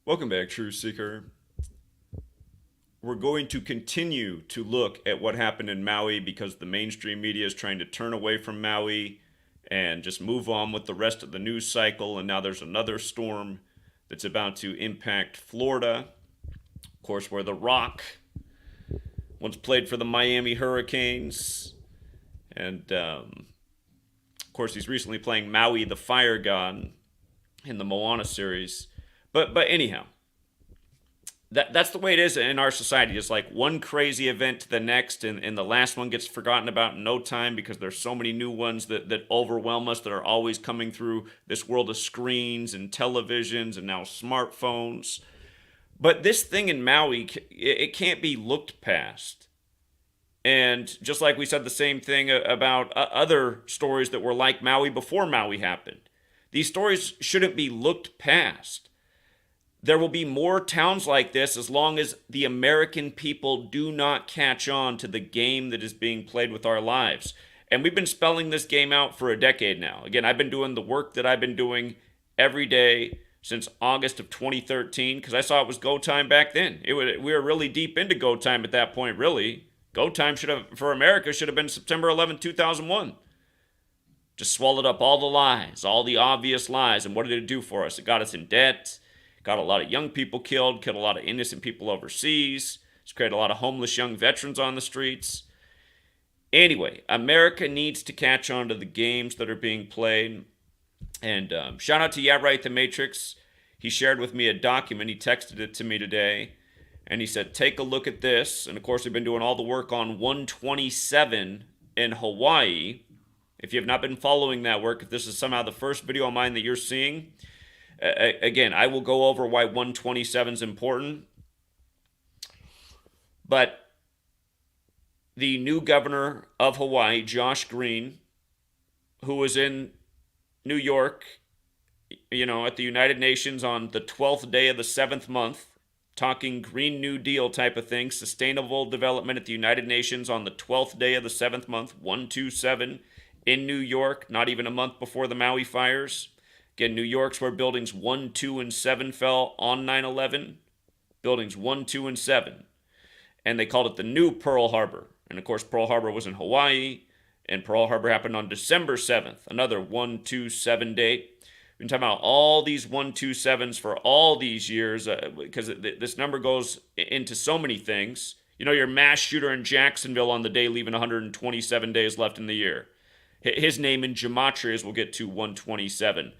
Welcome back, Truth Seeker. We're going to continue to look at what happened in Maui because the mainstream media is trying to turn away from Maui and just move on with the rest of the news cycle. And now there's another storm that's about to impact Florida, of course, where The Rock once played for the Miami Hurricanes. And, of course, he's recently playing Maui the Fire God in the Moana series. But anyhow, that's the way it is in our society. It's like one crazy event to the next, and the last one gets forgotten about in no time because there's so many new ones that overwhelm us that are always coming through this world of screens and televisions and now smartphones. But this thing in Maui, it can't be looked past. And just like we said the same thing about other stories that were like Maui before Maui happened, these stories shouldn't be looked past. There will be more towns like this as long as the American people do not catch on to the game that is being played with our lives. And we've been spelling this game out for a decade now. Again, I've been doing the work that I've been doing every day since August of 2013 because I saw it was go time back then. We were really deep into go time at that point, really. Go time for America should have been September 11th, 2001. Just swallowed up all the lies, all the obvious lies. And what did it do for us? It got us in debt. Got a lot of young people killed a lot of innocent people overseas. It's created a lot of homeless young veterans on the streets. Anyway, America needs to catch on to the games that are being played. And shout out to Yeah Right the Matrix. He shared with me a document. He texted it to me today. And he said, take a look at this. And of course, we've been doing all the work on 127 in Hawaii. If you have not been following that work, if this is somehow the first video of mine that you're seeing, again, I will go over why 127 is important. But the new governor of Hawaii, Josh Green, who was in New York, at the United Nations on the 12th day of the 7th month, talking Green New Deal type of thing, sustainable development at the United Nations on the 12th day of the 7th month, 127, in New York, not even a month before the Maui fires. Again, New York's where buildings 1, 2, and 7 fell on 9/11. Buildings 1, 2, and 7. And they called it the new Pearl Harbor. And of course, Pearl Harbor was in Hawaii, and Pearl Harbor happened on December 7th, another 127 date. We've been talking about all these 127s for all these years because this number goes into so many things. Your mass shooter in Jacksonville on the day leaving 127 days left in the year. His name in Gematrias will get to 127.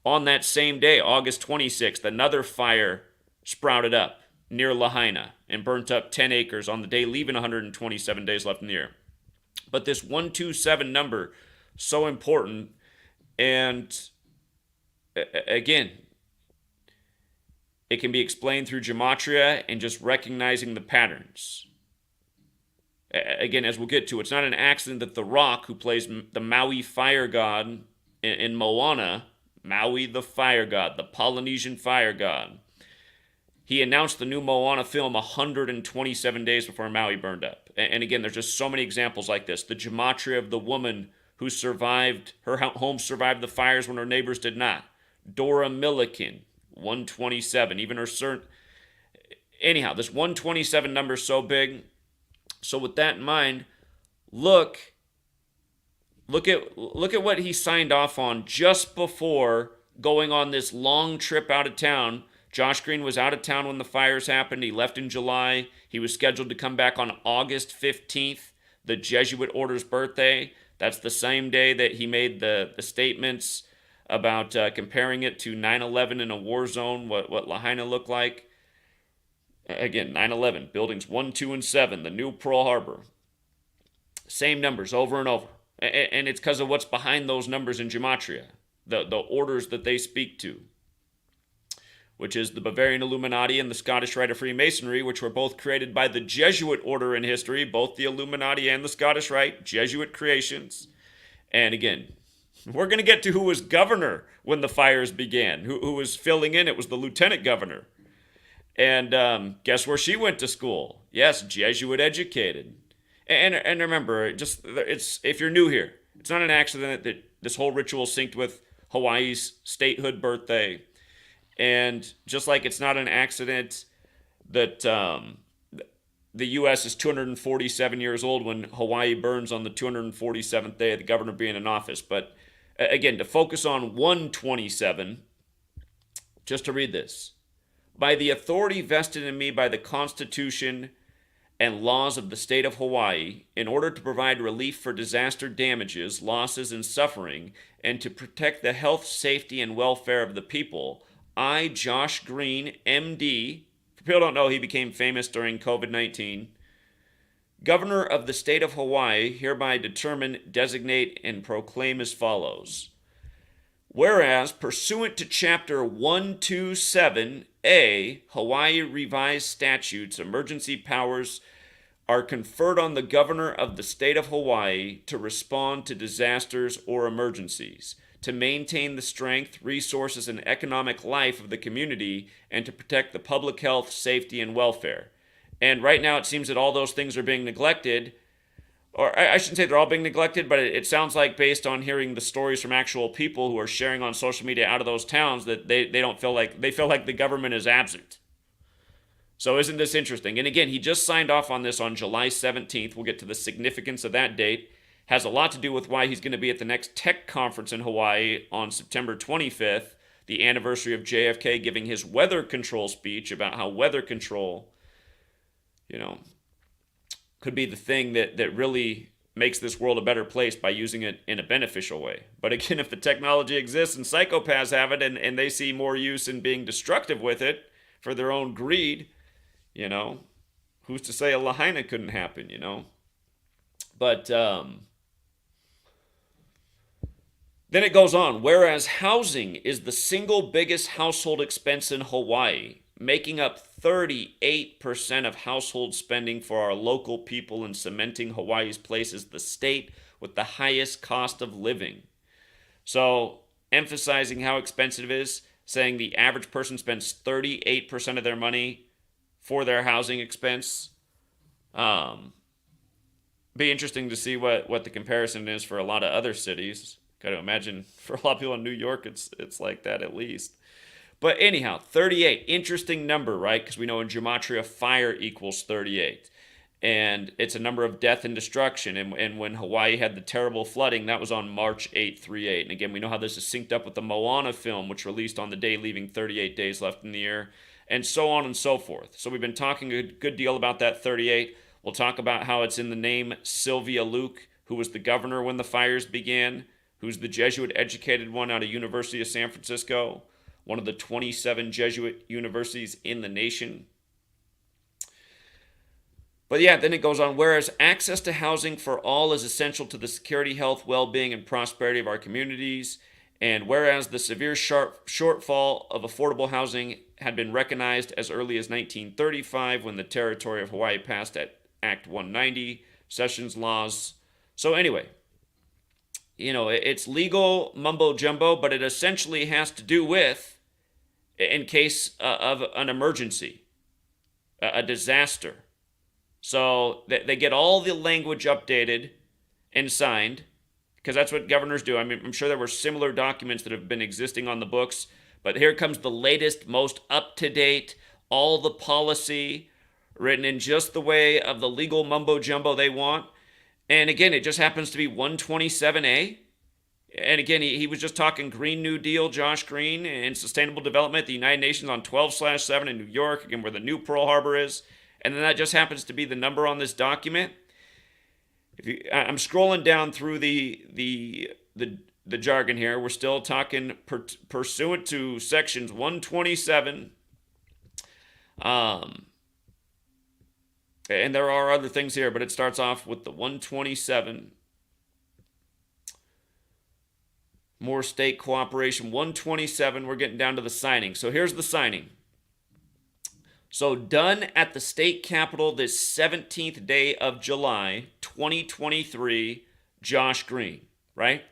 On that same day, August 26th, another fire sprouted up near Lahaina and burnt up 10 acres on the day leaving 127 days left in the year. But this 127 number, so important. And again, it can be explained through gematria and just recognizing the patterns. Again, as we'll get to, it's not an accident that The Rock, who plays the Maui fire god in Moana, Maui the fire god, the Polynesian fire god, he announced the new Moana film 127 days before Maui burned up. And again, there's just so many examples like this. The gematria of the woman who survived, her home survived the fires when her neighbors did not. Dora Milliken, 127, even her certain... Anyhow, this 127 number is so big. So with that in mind, look at what he signed off on just before going on this long trip out of town. Josh Green was out of town when the fires happened. He left in July. He was scheduled to come back on August 15th, the Jesuit order's birthday. That's the same day that he made the statements about comparing it to 9/11 in a war zone, what Lahaina looked like. Again, 9/11, buildings 1, 2, and 7, the new Pearl Harbor. Same numbers over and over. And it's because of what's behind those numbers in Gematria, the orders that they speak to, which is the Bavarian Illuminati and the Scottish Rite of Freemasonry, which were both created by the Jesuit order in history, both the Illuminati and the Scottish Rite, Jesuit creations. And again, we're going to get to who was governor when the fires began, who was filling in. It was the lieutenant governor. And guess where she went to school? Yes, Jesuit educated. And remember, it's if you're new here, it's not an accident that this whole ritual synced with Hawaii's statehood birthday. And just like it's not an accident that the U.S. is 247 years old when Hawaii burns on the 247th day of the governor being in office. But again, to focus on 127, just to read this. By the authority vested in me by the Constitution and laws of the state of Hawaii, in order to provide relief for disaster damages, losses, and suffering, and to protect the health, safety, and welfare of the people, I, Josh Green, MD, for people who don't know, he became famous during COVID-19, Governor of the state of Hawaii, hereby determine, designate, and proclaim as follows. Whereas, pursuant to Chapter 127A, Hawaii Revised Statutes, emergency powers are conferred on the governor of the state of Hawaii to respond to disasters or emergencies, to maintain the strength, resources, and economic life of the community, and to protect the public health, safety, and welfare. And right now it seems that all those things are being neglected. Or I shouldn't say they're all being neglected, but it sounds like, based on hearing the stories from actual people who are sharing on social media out of those towns, that they don't feel like, they feel like the government is absent. So isn't this interesting? And again, he just signed off on this on July 17th. We'll get to the significance of that date. Has a lot to do with why he's going to be at the next tech conference in Hawaii on September 25th, the anniversary of JFK giving his weather control speech about how weather control, could be the thing that really makes this world a better place by using it in a beneficial way. But again, if the technology exists and psychopaths have it and they see more use in being destructive with it for their own greed, who's to say a Lahaina couldn't happen, But then it goes on, whereas housing is the single biggest household expense in Hawaii, making up 38% of household spending for our local people and cementing Hawaii's place as the state with the highest cost of living. So, emphasizing how expensive it is, saying the average person spends 38% of their money for their housing expense. Be interesting to see what the comparison is for a lot of other cities. Got to imagine for a lot of people in New York, it's like that at least. But anyhow, 38, interesting number, right? Because we know in Gematria, fire equals 38. And it's a number of death and destruction. And when Hawaii had the terrible flooding, that was on March 838. And again, we know how this is synced up with the Moana film, which released on the day leaving 38 days left in the year, and so on and so forth. So we've been talking a good deal about that 38. We'll talk about how it's in the name Sylvia Luke, who was the governor when the fires began, who's the Jesuit-educated one out of University of San Francisco, one of the 27 Jesuit universities in the nation. But yeah, then it goes on, whereas access to housing for all is essential to the security, health, well-being, and prosperity of our communities, and whereas the severe shortfall of affordable housing had been recognized as early as 1935 when the territory of Hawaii passed Act 190, Sessions laws. So anyway, it's legal mumbo-jumbo, but it essentially has to do with, in case of an emergency, a disaster. So they get all the language updated and signed, because that's what governors do. I mean, I'm sure there were similar documents that have been existing on the books, but here comes the latest, most up-to-date, all the policy written in just the way of the legal mumbo-jumbo they want. And again, it just happens to be 127A. And again, he was just talking Green New Deal, Josh Green, and sustainable development, the United Nations on 12/7 in New York, again, where the new Pearl Harbor is. And then that just happens to be the number on this document. I'm scrolling down through the jargon here. We're still talking pursuant to sections 127. And there are other things here, but it starts off with the 127. More state cooperation. 127, we're getting down to the signing. So here's the signing. So done at the state capitol this 17th day of July, 2023, Josh Green, right?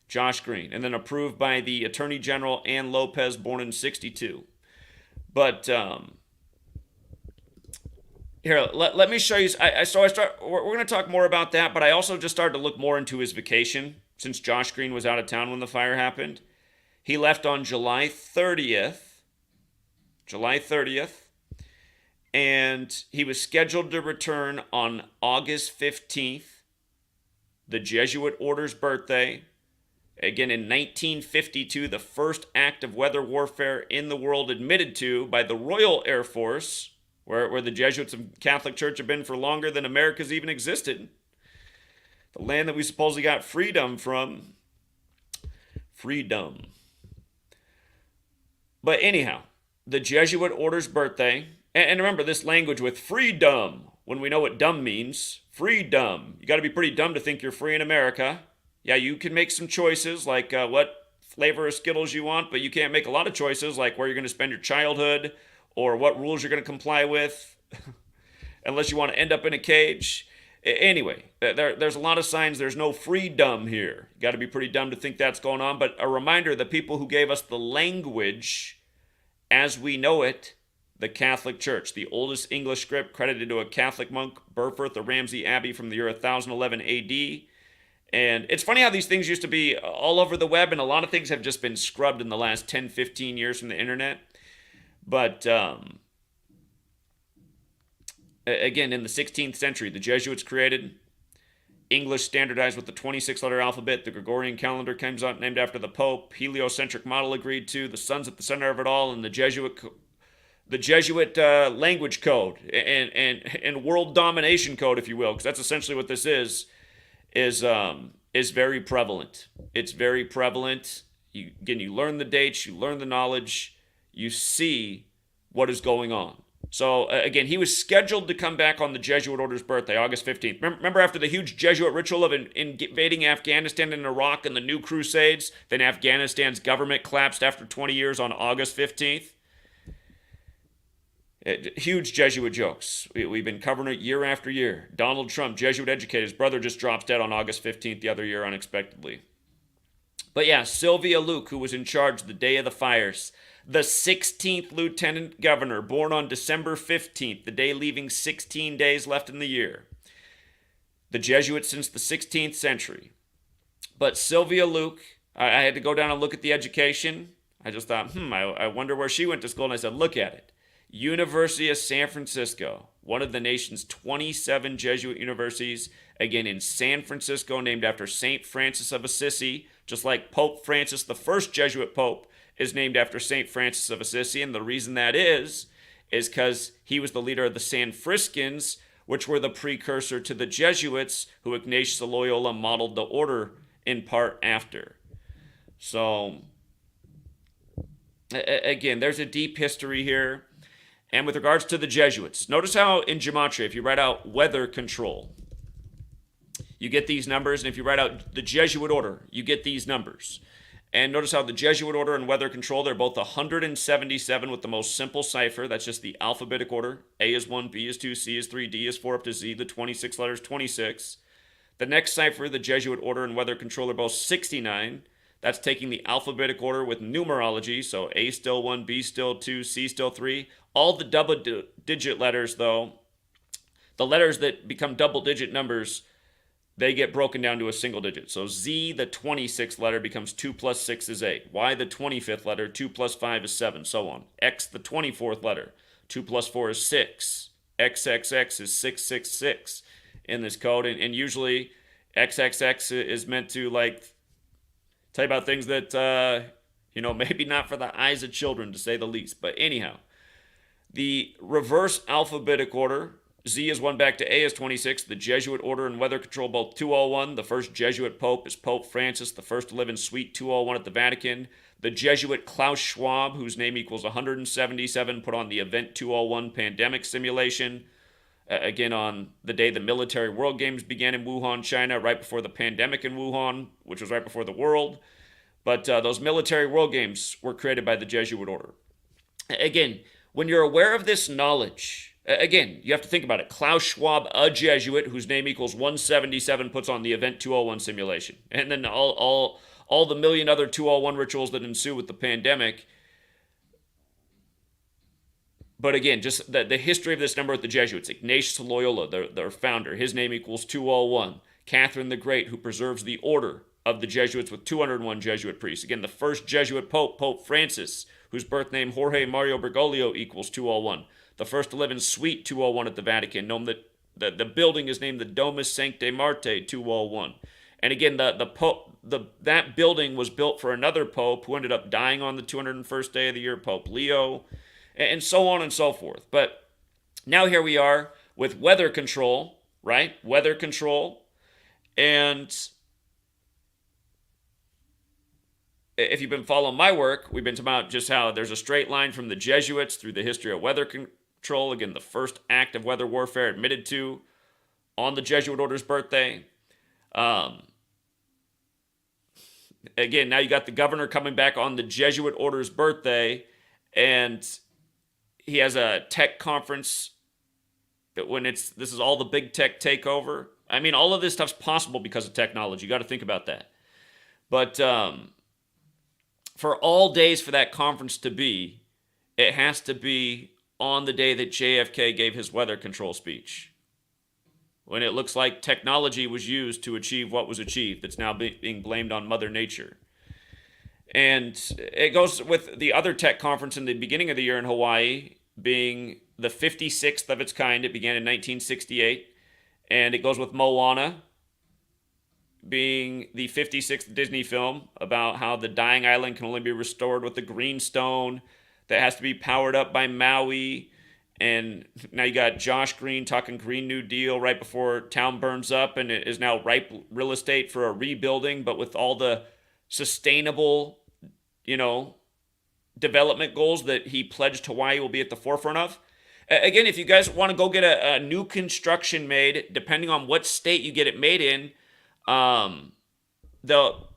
Josh Green. And then approved by the Attorney General Ann Lopez, born in 62. But here, let me show you. We're going to talk more about that, but I also just started to look more into his vacation since Josh Green was out of town when the fire happened. He left on July 30th. July 30th. And he was scheduled to return on August 15th, the Jesuit order's birthday. Again, in 1952, the first act of weather warfare in the world admitted to by the Royal Air Force, where the Jesuits of Catholic Church have been for longer than America's even existed. The land that we supposedly got freedom from. Freedom. But anyhow, the Jesuit order's birthday, and remember this language with freedom, when we know what dumb means. Freedom. You got to be pretty dumb to think you're free in America. Yeah, you can make some choices like what flavor of Skittles you want, but you can't make a lot of choices like where you're going to spend your childhood or what rules you're going to comply with unless you want to end up in a cage. Anyway, there's a lot of signs there's no freedom here. You got to be pretty dumb to think that's going on, but a reminder, the people who gave us the language as we know it, the Catholic Church, the oldest English script credited to a Catholic monk, Burford of Ramsey Abbey from the year 1011 AD. And it's funny how these things used to be all over the web, and a lot of things have just been scrubbed in the last 10, 15 years from the internet. But again, in the 16th century, the Jesuits created English standardized with the 26-letter alphabet. The Gregorian calendar comes out named after the Pope. Heliocentric model agreed to. The sun's at the center of it all, and the Jesuit language code and world domination code, if you will, because that's essentially what this is very prevalent. It's very prevalent. You learn the dates, you learn the knowledge, you see what is going on. So again, he was scheduled to come back on the Jesuit order's birthday, August 15th. Remember after the huge Jesuit ritual of invading Afghanistan and Iraq and the new crusades, then Afghanistan's government collapsed after 20 years on August 15th? Huge Jesuit jokes. We've been covering it year after year. Donald Trump, Jesuit educated, his brother just drops dead on August 15th the other year unexpectedly. But yeah, Sylvia Luke, who was in charge the day of the fires, the 16th lieutenant governor, born on December 15th, the day leaving 16 days left in the year. The Jesuits since the 16th century. But Sylvia Luke, I had to go down and look at the education. I just thought, I wonder where she went to school, and I said, look at it. University of San Francisco, one of the nation's 27 Jesuit universities, again in San Francisco, named after St. Francis of Assisi, just like Pope Francis, the first Jesuit pope, is named after St. Francis of Assisi, and the reason that is because he was the leader of the San Franciscans, which were the precursor to the Jesuits, who Ignatius of Loyola modeled the order in part after. So, again, there's a deep history here. And with regards to the Jesuits, notice how in Gematria, if you write out weather control, you get these numbers. And if you write out the Jesuit order, you get these numbers. And notice how the Jesuit order and weather control, they're both 177 with the most simple cipher. That's just the alphabetic order. A is 1, B is 2, C is 3, D is 4, up to Z, the 26 letters, 26. The next cipher, the Jesuit order and weather control, are both 69. That's taking the alphabetic order with numerology, so A still 1, B still 2, C still 3. All the double-digit letters, though, the letters that become double-digit numbers, they get broken down to a single digit. So Z, the 26th letter, becomes 2 plus 6 is 8. Y, the 25th letter, 2 plus 5 is 7, so on. X, the 24th letter, 2 plus 4 is 6. XXX is 666 in this code, and usually XXX is meant to, tell you about things that, maybe not for the eyes of children, to say the least. But anyhow, the reverse alphabetic order, Z is 1 back to A is 26. The Jesuit order and weather control, both 201. The first Jesuit pope is Pope Francis, the first to live in Suite 201 at the Vatican. The Jesuit Klaus Schwab, whose name equals 177, put on the Event 201 pandemic simulation. Again, on the day the military World Games began in Wuhan, China, right before the pandemic in Wuhan, which was right before the world. But those military World Games were created by the Jesuit order. Again, when you're aware of this knowledge, again, you have to think about it. Klaus Schwab, a Jesuit, whose name equals 177, puts on the Event 201 simulation. And then all the million other 201 rituals that ensue with the pandemic. But again, just the history of this number with the Jesuits. Ignatius of Loyola, their founder, his name equals 201. Catherine the Great, who preserves the order, of the Jesuits with 201 Jesuit priests. Again, the first Jesuit pope, Pope Francis, whose birth name Jorge Mario Bergoglio equals 201. The first to live in Suite 201 at the Vatican. The building is named the Domus Sancti Marte 201. And again, that building was built for another pope who ended up dying on the 201st day of the year, Pope Leo, and so on and so forth. But now here we are with weather control, right? Weather control. And if you've been following my work, we've been talking about just how there's a straight line from the Jesuits through the history of weather control. Again, the first act of weather warfare admitted to on the Jesuit order's birthday. Again, now you got the governor coming back on the Jesuit order's birthday, and he has a tech conference when this is all the big tech takeover. I mean, all of this stuff's possible because of technology. You got to think about that. But for all days for that conference to be, it has to be on the day that JFK gave his weather control speech, when it looks like technology was used to achieve what was achieved. That's now being blamed on Mother Nature. And it goes with the other tech conference in the beginning of the year in Hawaii being the 56th of its kind. It began in 1968. And it goes with Moana being the 56th Disney film about how the dying island can only be restored with the green stone that has to be powered up by Maui. And now you got Josh Green talking Green New Deal right before town burns up, and it is now ripe real estate for a rebuilding, but with all the sustainable, development goals that he pledged Hawaii will be at the forefront of. Again, if you guys want to go get a new construction made, depending on what state you get it made in, they'll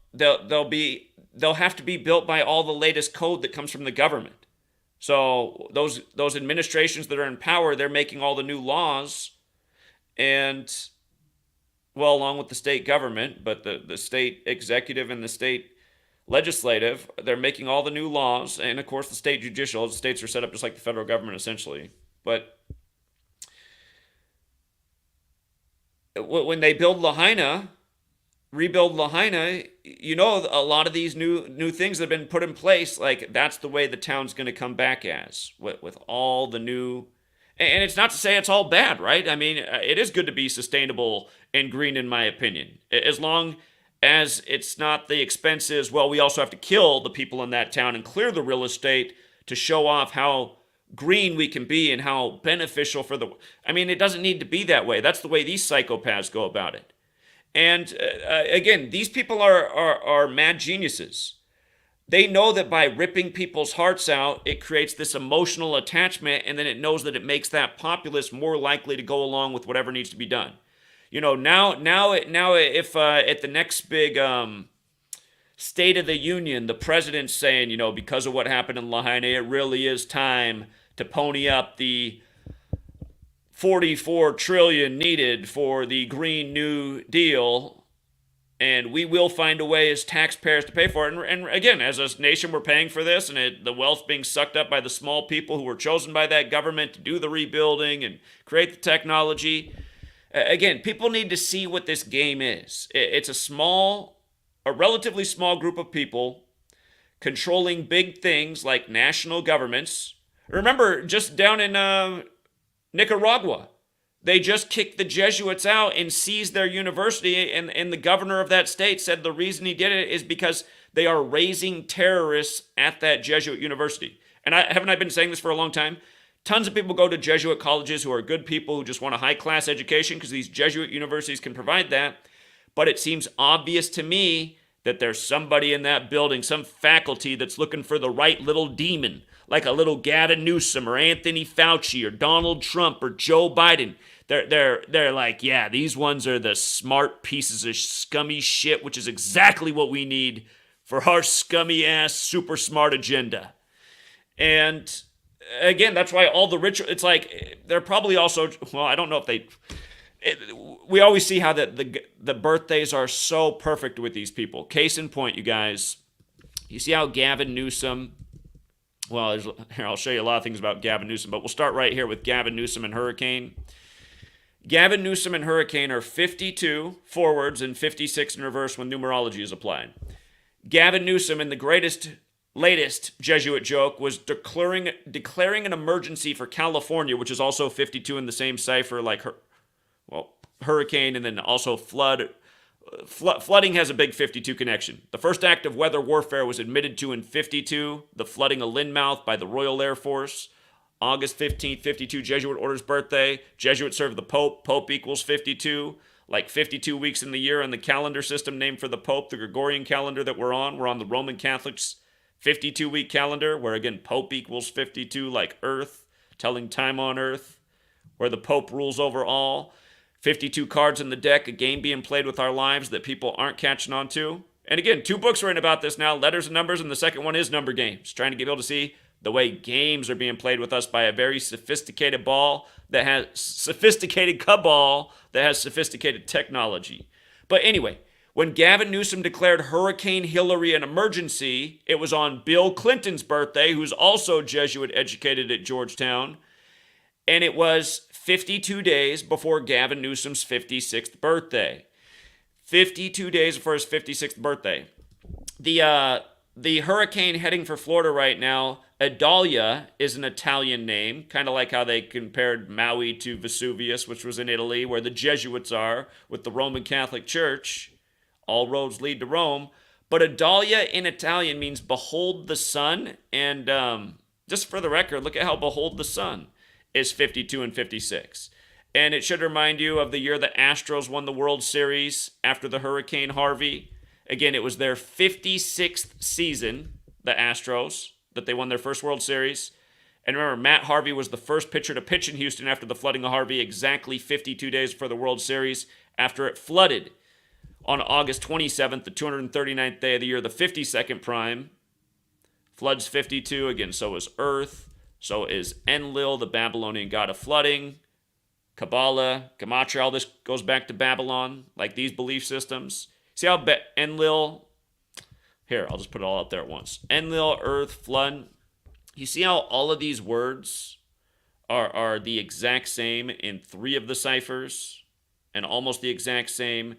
have to be built by all the latest code that comes from the government. So those administrations that are in power, they're making all the new laws, and along with the state government, but the state executive and the state legislative, they're making all the new laws, and of course the state judicial. The states are set up just like the federal government essentially. But when they build rebuild Lahaina, a lot of these new things that have been put in place, like that's the way the town's going to come back as, with all the new, and it's not to say it's all bad, right? I mean, it is good to be sustainable and green, in my opinion, as long as it's not the expenses. Well, we also have to kill the people in that town and clear the real estate to show off how green we can be and how beneficial it doesn't need to be that way. That's the way these psychopaths go about it. And again, these people are mad geniuses. They know that by ripping people's hearts out, it creates this emotional attachment, and then it knows that it makes that populace more likely to go along with whatever needs to be done. Now if at the next big State of the Union, the president's saying, because of what happened in Lahaina, it really is time to pony up the 44 trillion needed for the Green New Deal, and we will find a way as taxpayers to pay for it. And again, as a nation, we're paying for this, and the wealth's being sucked up by the small people who were chosen by that government to do the rebuilding and create the technology. Again, people need to see what this game is. It's a relatively small group of people controlling big things like national governments. Remember, just down in Nicaragua, they just kicked the Jesuits out and seized their university, and the governor of that state said the reason he did it is because they are raising terrorists at that Jesuit university. And haven't I been saying this for a long time? Tons of people go to Jesuit colleges who are good people who just want a high-class education because these Jesuit universities can provide that. But it seems obvious to me that there's somebody in that building, some faculty that's looking for the right little demon, like a little Gavin Newsom or Anthony Fauci or Donald Trump or Joe Biden. They're like, yeah, these ones are the smart pieces of scummy shit, which is exactly what we need for our scummy ass super smart agenda. And again, that's why all the ritual, it's like they're probably also, I don't know if we always see how the birthdays are so perfect with these people. Case in point, you guys, you see how Gavin Newsom, here, I'll show you a lot of things about Gavin Newsom, but we'll start right here with Gavin Newsom and Hurricane. Gavin Newsom and Hurricane are 52 forwards and 56 in reverse when numerology is applied. Gavin Newsom, in the latest Jesuit joke, was declaring an emergency for California, which is also 52 in the same cipher, like hurricane, and then also flood. Flooding has a big 52 connection. The first act of weather warfare was admitted to in 52, the flooding of Lynmouth by the Royal Air Force. August 15th, 52, Jesuit order's birthday. Jesuits serve the Pope. Pope equals 52. Like 52 weeks in the year on the calendar system named for the Pope, the Gregorian calendar that we're on. We're on the Roman Catholics' 52-week calendar, where again, Pope equals 52, like Earth, telling time on Earth, where the Pope rules over all. 52 cards in the deck, a game being played with our lives that people aren't catching on to. And again, 2 books written about this now, Letters and Numbers, and the second one is Number Games, trying to get people to see the way games are being played with us by a very sophisticated cabal that has sophisticated technology. But anyway, when Gavin Newsom declared Hurricane Hillary an emergency, it was on Bill Clinton's birthday, who's also Jesuit educated at Georgetown, and it was 52 days before Gavin Newsom's 56th birthday. 52 days before his 56th birthday. The hurricane heading for Florida right now, Idalia, is an Italian name, kind of like how they compared Maui to Vesuvius, which was in Italy, where the Jesuits are with the Roman Catholic Church. All roads lead to Rome. But Idalia in Italian means behold the sun. And just for the record, look at how behold the sun is 52 and 56. And it should remind you of the year the Astros won the World Series after the Hurricane Harvey. Again, it was their 56th season, the Astros, that they won their first World Series. And remember, Matt Harvey was the first pitcher to pitch in Houston after the flooding of Harvey, exactly 52 days before the World Series, after it flooded on August 27th, the 239th day of the year, the 52nd prime. Floods 52, again, so is Earth, so is Enlil, the Babylonian god of flooding. Kabbalah, Gematria, all this goes back to Babylon, like these belief systems. See how Enlil, here, I'll just put it all out there at once. Enlil, Earth, Flood. You see how all of these words are the exact same in 3 of the ciphers and almost the exact same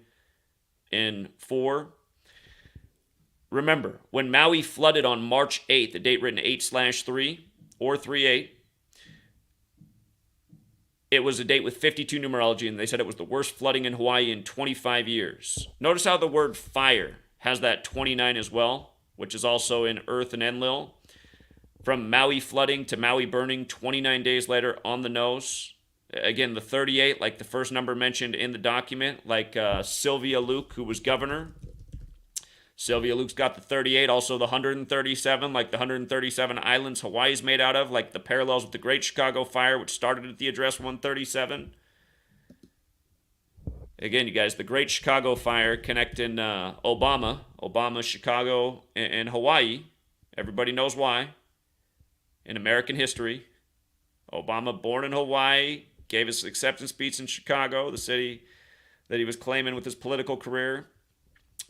in 4? Remember, when Maui flooded on March 8th, the date written 8/3 or 38, it was a date with 52 numerology, and they said it was the worst flooding in Hawaii in 25 years. Notice how the word fire has that 29 as well, which is also in Earth and Enlil. From Maui flooding to Maui burning 29 days later on the nose. Again, the 38, like the first number mentioned in the document, like Sylvia Luke, who was governor. Sylvia Luke's got the 38, also the 137, like the 137 islands Hawaii's made out of, like the parallels with the Great Chicago Fire, which started at the address 137. Again, you guys, the Great Chicago Fire connecting Obama, Chicago, and Hawaii. Everybody knows why. In American history, Obama, born in Hawaii, gave his acceptance speech in Chicago, the city that he was claiming with his political career.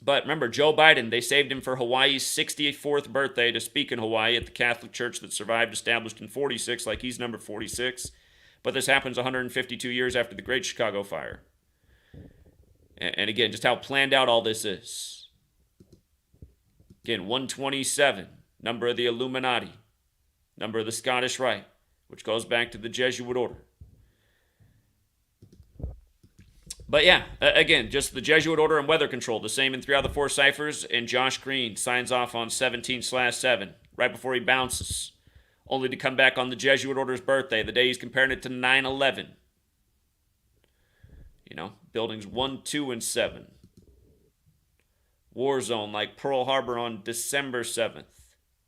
But remember, Joe Biden, they saved him for Hawaii's 64th birthday to speak in Hawaii at the Catholic Church that survived, established in 46, like he's number 46. But this happens 152 years after the Great Chicago Fire. And again, just how planned out all this is. Again, 127, number of the Illuminati, number of the Scottish Rite, which goes back to the Jesuit order. But yeah, again, just the Jesuit order and weather control, the same in 3 out of the 4 ciphers, and Josh Green signs off on 17/7, right before he bounces, only to come back on the Jesuit order's birthday, the day he's comparing it to 9/11. You know, buildings 1, 2, and 7. War zone like Pearl Harbor on December 7th.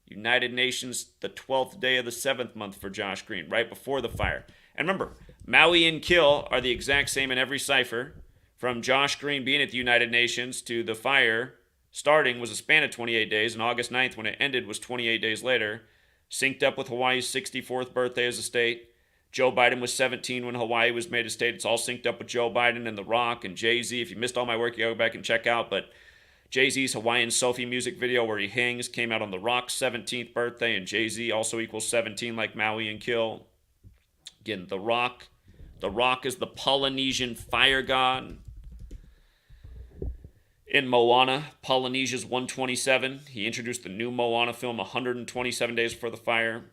United Nations, the 12th day of the 7th month for Josh Green, right before the fire. And remember, Maui and Kill are the exact same in every cipher. From Josh Green being at the United Nations to the fire starting was a span of 28 days, and August 9th, when it ended, was 28 days later. Synced up with Hawaii's 64th birthday as a state. Joe Biden was 17 when Hawaii was made a state. It's all synced up with Joe Biden and The Rock and Jay-Z. If you missed all my work, you gotta go back and check out. But Jay-Z's Hawaiian Sophie music video where he hangs came out on The Rock's 17th birthday, and Jay-Z also equals 17 like Maui and Kill. Again, The Rock The Rock is the Polynesian fire god. In Moana, Polynesia's 127. He introduced the new Moana film 127 days before the fire.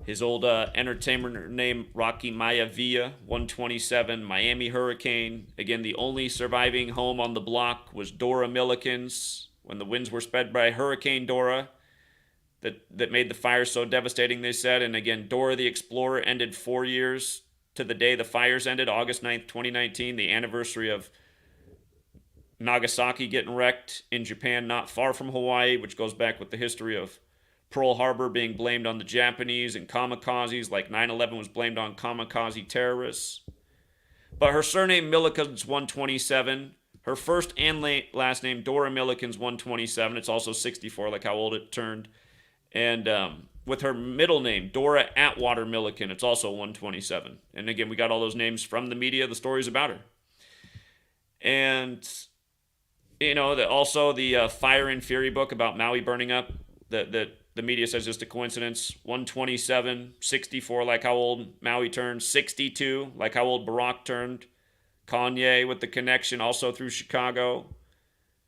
His old entertainer named Rocky Maivia, 127. Miami Hurricane. Again, the only surviving home on the block was Dora Milliken's when the winds were sped by Hurricane Dora that made the fire so devastating, they said. And again, Dora the Explorer ended 4 years to the day the fires ended, August 9th, 2019, the anniversary of Nagasaki getting wrecked in Japan, not far from Hawaii, which goes back with the history of Pearl Harbor being blamed on the Japanese and kamikazes, like 9/11 was blamed on kamikaze terrorists. But her surname Milliken's 127. Her first and last name Dora Milliken's 127. It's also 64, like how old it turned. And with her middle name, Dora Atwater Milliken, it's also 127. And again, we got all those names from the media, the stories about her. And, also the Fire and Fury book about Maui burning up, that the media says just a coincidence. 127, 64, like how old Maui turned, 62, like how old Barack turned. Kanye with the connection also through Chicago.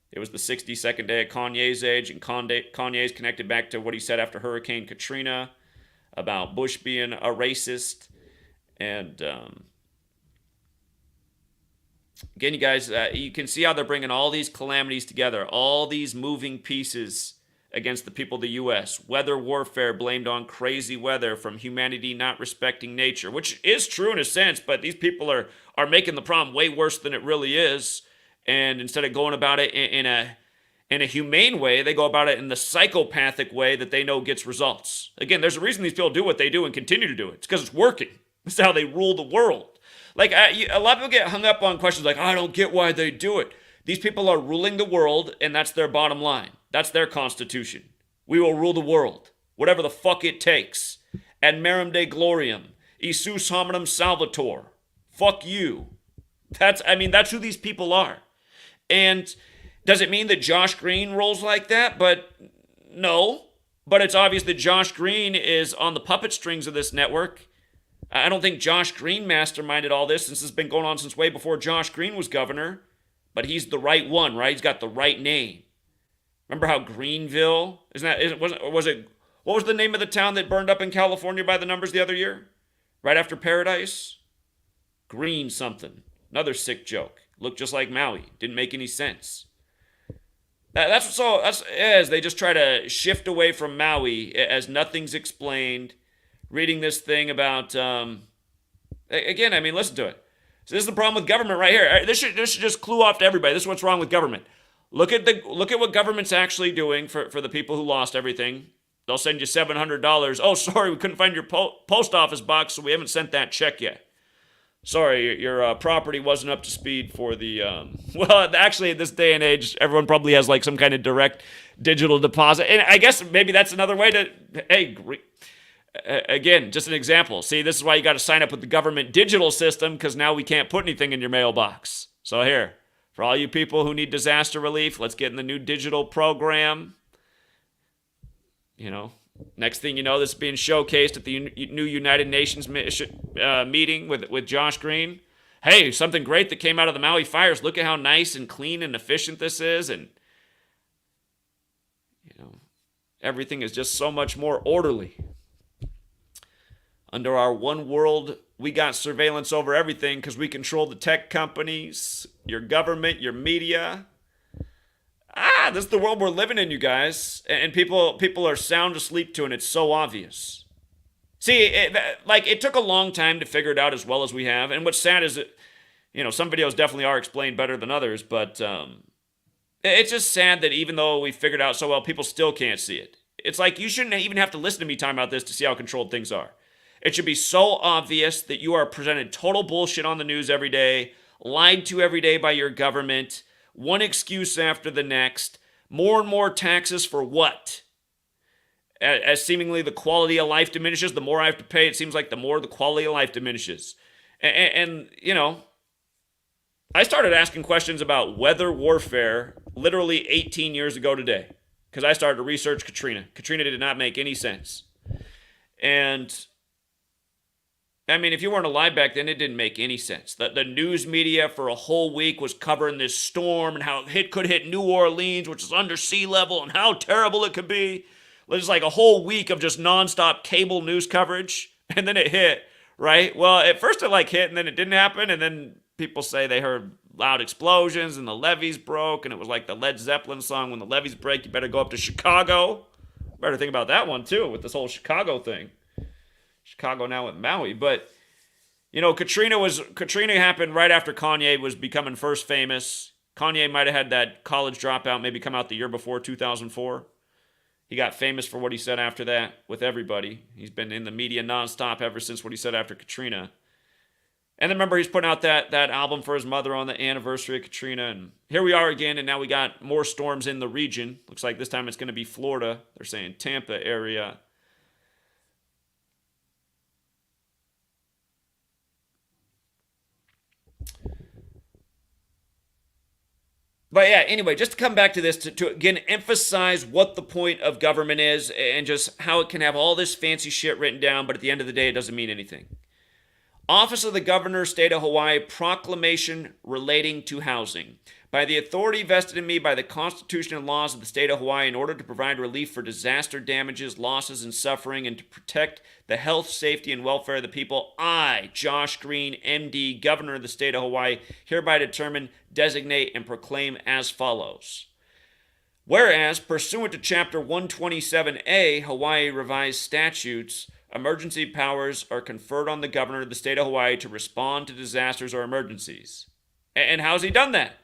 It was the 62nd day of Kanye's age, and Kanye's connected back to what he said after Hurricane Katrina about Bush being a racist. And again, you guys, you can see how they're bringing all these calamities together, all these moving pieces against the people of the U.S. Weather warfare blamed on crazy weather from humanity not respecting nature, which is true in a sense, but these people are making the problem way worse than it really is. And instead of going about it in a humane way, they go about it in the psychopathic way that they know gets results. Again, there's a reason these people do what they do and continue to do it. It's because it's working. It's how they rule the world. Like, a lot of people get hung up on questions like, I don't get why they do it. These people are ruling the world, and that's their bottom line. That's their constitution. We will rule the world, whatever the fuck it takes. Ad merum de gloriam. Isus hominum salvator. Fuck you. That's who these people are. And does it mean that Josh Green rolls like that? But no. But it's obvious that Josh Green is on the puppet strings of this network. I don't think Josh Green masterminded all this, since it's been going on since way before Josh Green was governor. But he's the right one, right? He's got the right name. Remember how Greenville, what was the name of the town that burned up in California by the numbers the other year? Right after Paradise? Green something. Another sick joke. Looked just like Maui. Didn't make any sense. That's what it is. They just try to shift away from Maui as nothing's explained. Reading this thing about, again, listen to it. So this is the problem with government right here. This should just clue off to everybody. This is what's wrong with government. Look at what government's actually doing for the people who lost everything. They'll send you $700. Oh, sorry, we couldn't find your post office box, so we haven't sent that check yet. Sorry, your property wasn't up to speed for the, well, actually, at this day and age, everyone probably has like some kind of direct digital deposit. And I guess maybe that's another way to, again, just an example. See, this is why you got to sign up with the government digital system, because now we can't put anything in your mailbox. So here, for all you people who need disaster relief, let's get in the new digital program. Next thing you know, this is being showcased at the new United Nations meeting with Josh Green. Hey, something great that came out of the Maui fires. Look at how nice and clean and efficient this is. And, everything is just so much more orderly. Under our one world, we got surveillance over everything because we control the tech companies, your government, your media. This is the world we're living in, you guys. And people are sound asleep to it, and it's so obvious. See, it took a long time to figure it out as well as we have. And what's sad is that, some videos definitely are explained better than others, but it's just sad that even though we figured it out so well, people still can't see it. It's like you shouldn't even have to listen to me talking about this to see how controlled things are. It should be so obvious that you are presented total bullshit on the news every day, lied to every day by your government, one excuse after the next, more and more taxes for what? As seemingly the quality of life diminishes, the more I have to pay, it seems like the more the quality of life diminishes. And I started asking questions about weather warfare literally 18 years ago today, because I started to research Katrina. Katrina did not make any sense. And I mean, if you weren't alive back then, it didn't make any sense. The news media for a whole week was covering this storm and how it could hit New Orleans, which is under sea level, and how terrible it could be. It was like a whole week of just nonstop cable news coverage, and then it hit, right? Well, at first it like hit, and then it didn't happen, and then people say they heard loud explosions, and the levees broke, and it was like the Led Zeppelin song, when the levees break, you better go up to Chicago. Better think about that one, too, with this whole Chicago thing. Chicago now with Maui. But, you know, Katrina happened right after Kanye was becoming first famous. Kanye might have had that college dropout maybe come out the year before, 2004. He got famous for what he said after that with everybody. He's been in the media nonstop ever since what he said after Katrina. And then remember, he's putting out that album for his mother on the anniversary of Katrina. And here we are again, and now we got more storms in the region. Looks like this time it's going to be Florida. They're saying Tampa area. But yeah, anyway, just to come back to this, to again emphasize what the point of government is and just how it can have all this fancy shit written down, but at the end of the day, it doesn't mean anything. Office of the Governor, State of Hawaii, proclamation relating to housing. By the authority vested in me by the Constitution and laws of the State of Hawaii in order to provide relief for disaster damages, losses, and suffering, and to protect the health, safety, and welfare of the people, I, Josh Green, MD, Governor of the State of Hawaii, hereby determine, designate, and proclaim as follows. Whereas, pursuant to Chapter 127A, Hawaii Revised Statutes, emergency powers are conferred on the Governor of the State of Hawaii to respond to disasters or emergencies. And how's he done that?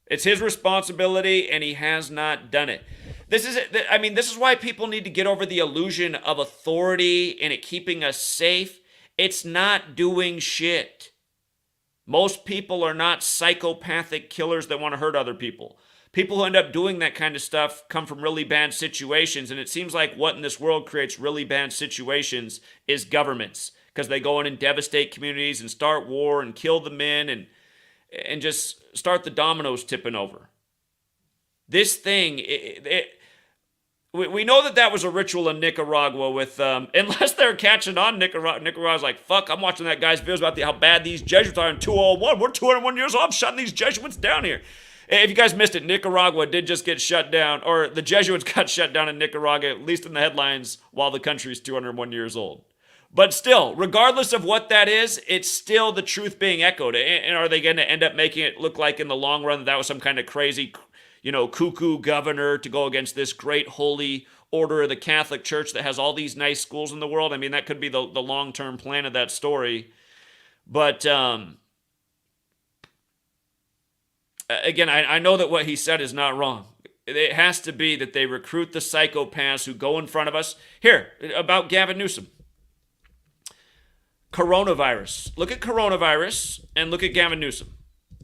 It's his responsibility, and he has not done it. This is why people need to get over the illusion of authority and it keeping us safe. It's not doing shit. Most people are not psychopathic killers that want to hurt other people. People who end up doing that kind of stuff come from really bad situations, and it seems like what in this world creates really bad situations is governments, because they go in and devastate communities and start war and kill the men and just start the dominoes tipping over. This thing, we know that was a ritual in Nicaragua with, unless they're catching on, Nicaragua's like, fuck, I'm watching that guy's videos about how bad these Jesuits are in 201. We're 201 years old. I'm shutting these Jesuits down here. If you guys missed it, Nicaragua did just get shut down, or the Jesuits got shut down in Nicaragua, at least in the headlines, while the country is 201 years old. But still, regardless of what that is, it's still the truth being echoed. And are they going to end up making it look like in the long run that was some kind of crazy, cuckoo governor to go against this great holy order of the Catholic Church that has all these nice schools in the world? I mean, that could be the long-term plan of that story. But again, I know that what he said is not wrong. It has to be that they recruit the psychopaths who go in front of us. Here, about Gavin Newsom. Coronavirus. Look at coronavirus and look at Gavin Newsom.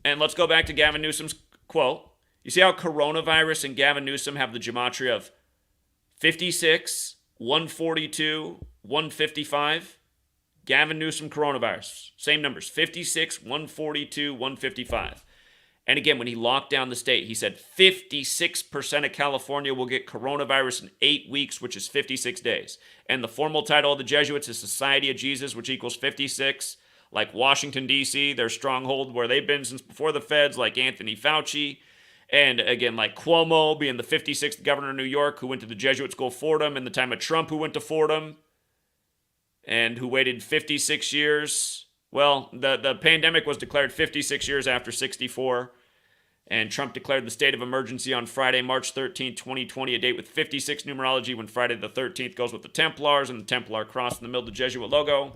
And let's go back to Gavin Newsom's quote. You see how coronavirus and Gavin Newsom have the gematria of 56, 142, 155? Gavin Newsom, coronavirus. Same numbers, 56, 142, 155. And again, when he locked down the state, he said 56% of California will get coronavirus in 8 weeks, which is 56 days. And the formal title of the Jesuits is Society of Jesus, which equals 56. Like Washington, D.C., their stronghold where they've been since before the feds, like Anthony Fauci. And again, like Cuomo being the 56th governor of New York, who went to the Jesuit school Fordham in the time of Trump, who went to Fordham, and who waited 56 years. Well, the pandemic was declared 56 years after 64, and Trump declared the state of emergency on Friday, March 13, 2020, a date with 56 numerology when Friday the 13th goes with the Templars and the Templar cross in the middle of the Jesuit logo.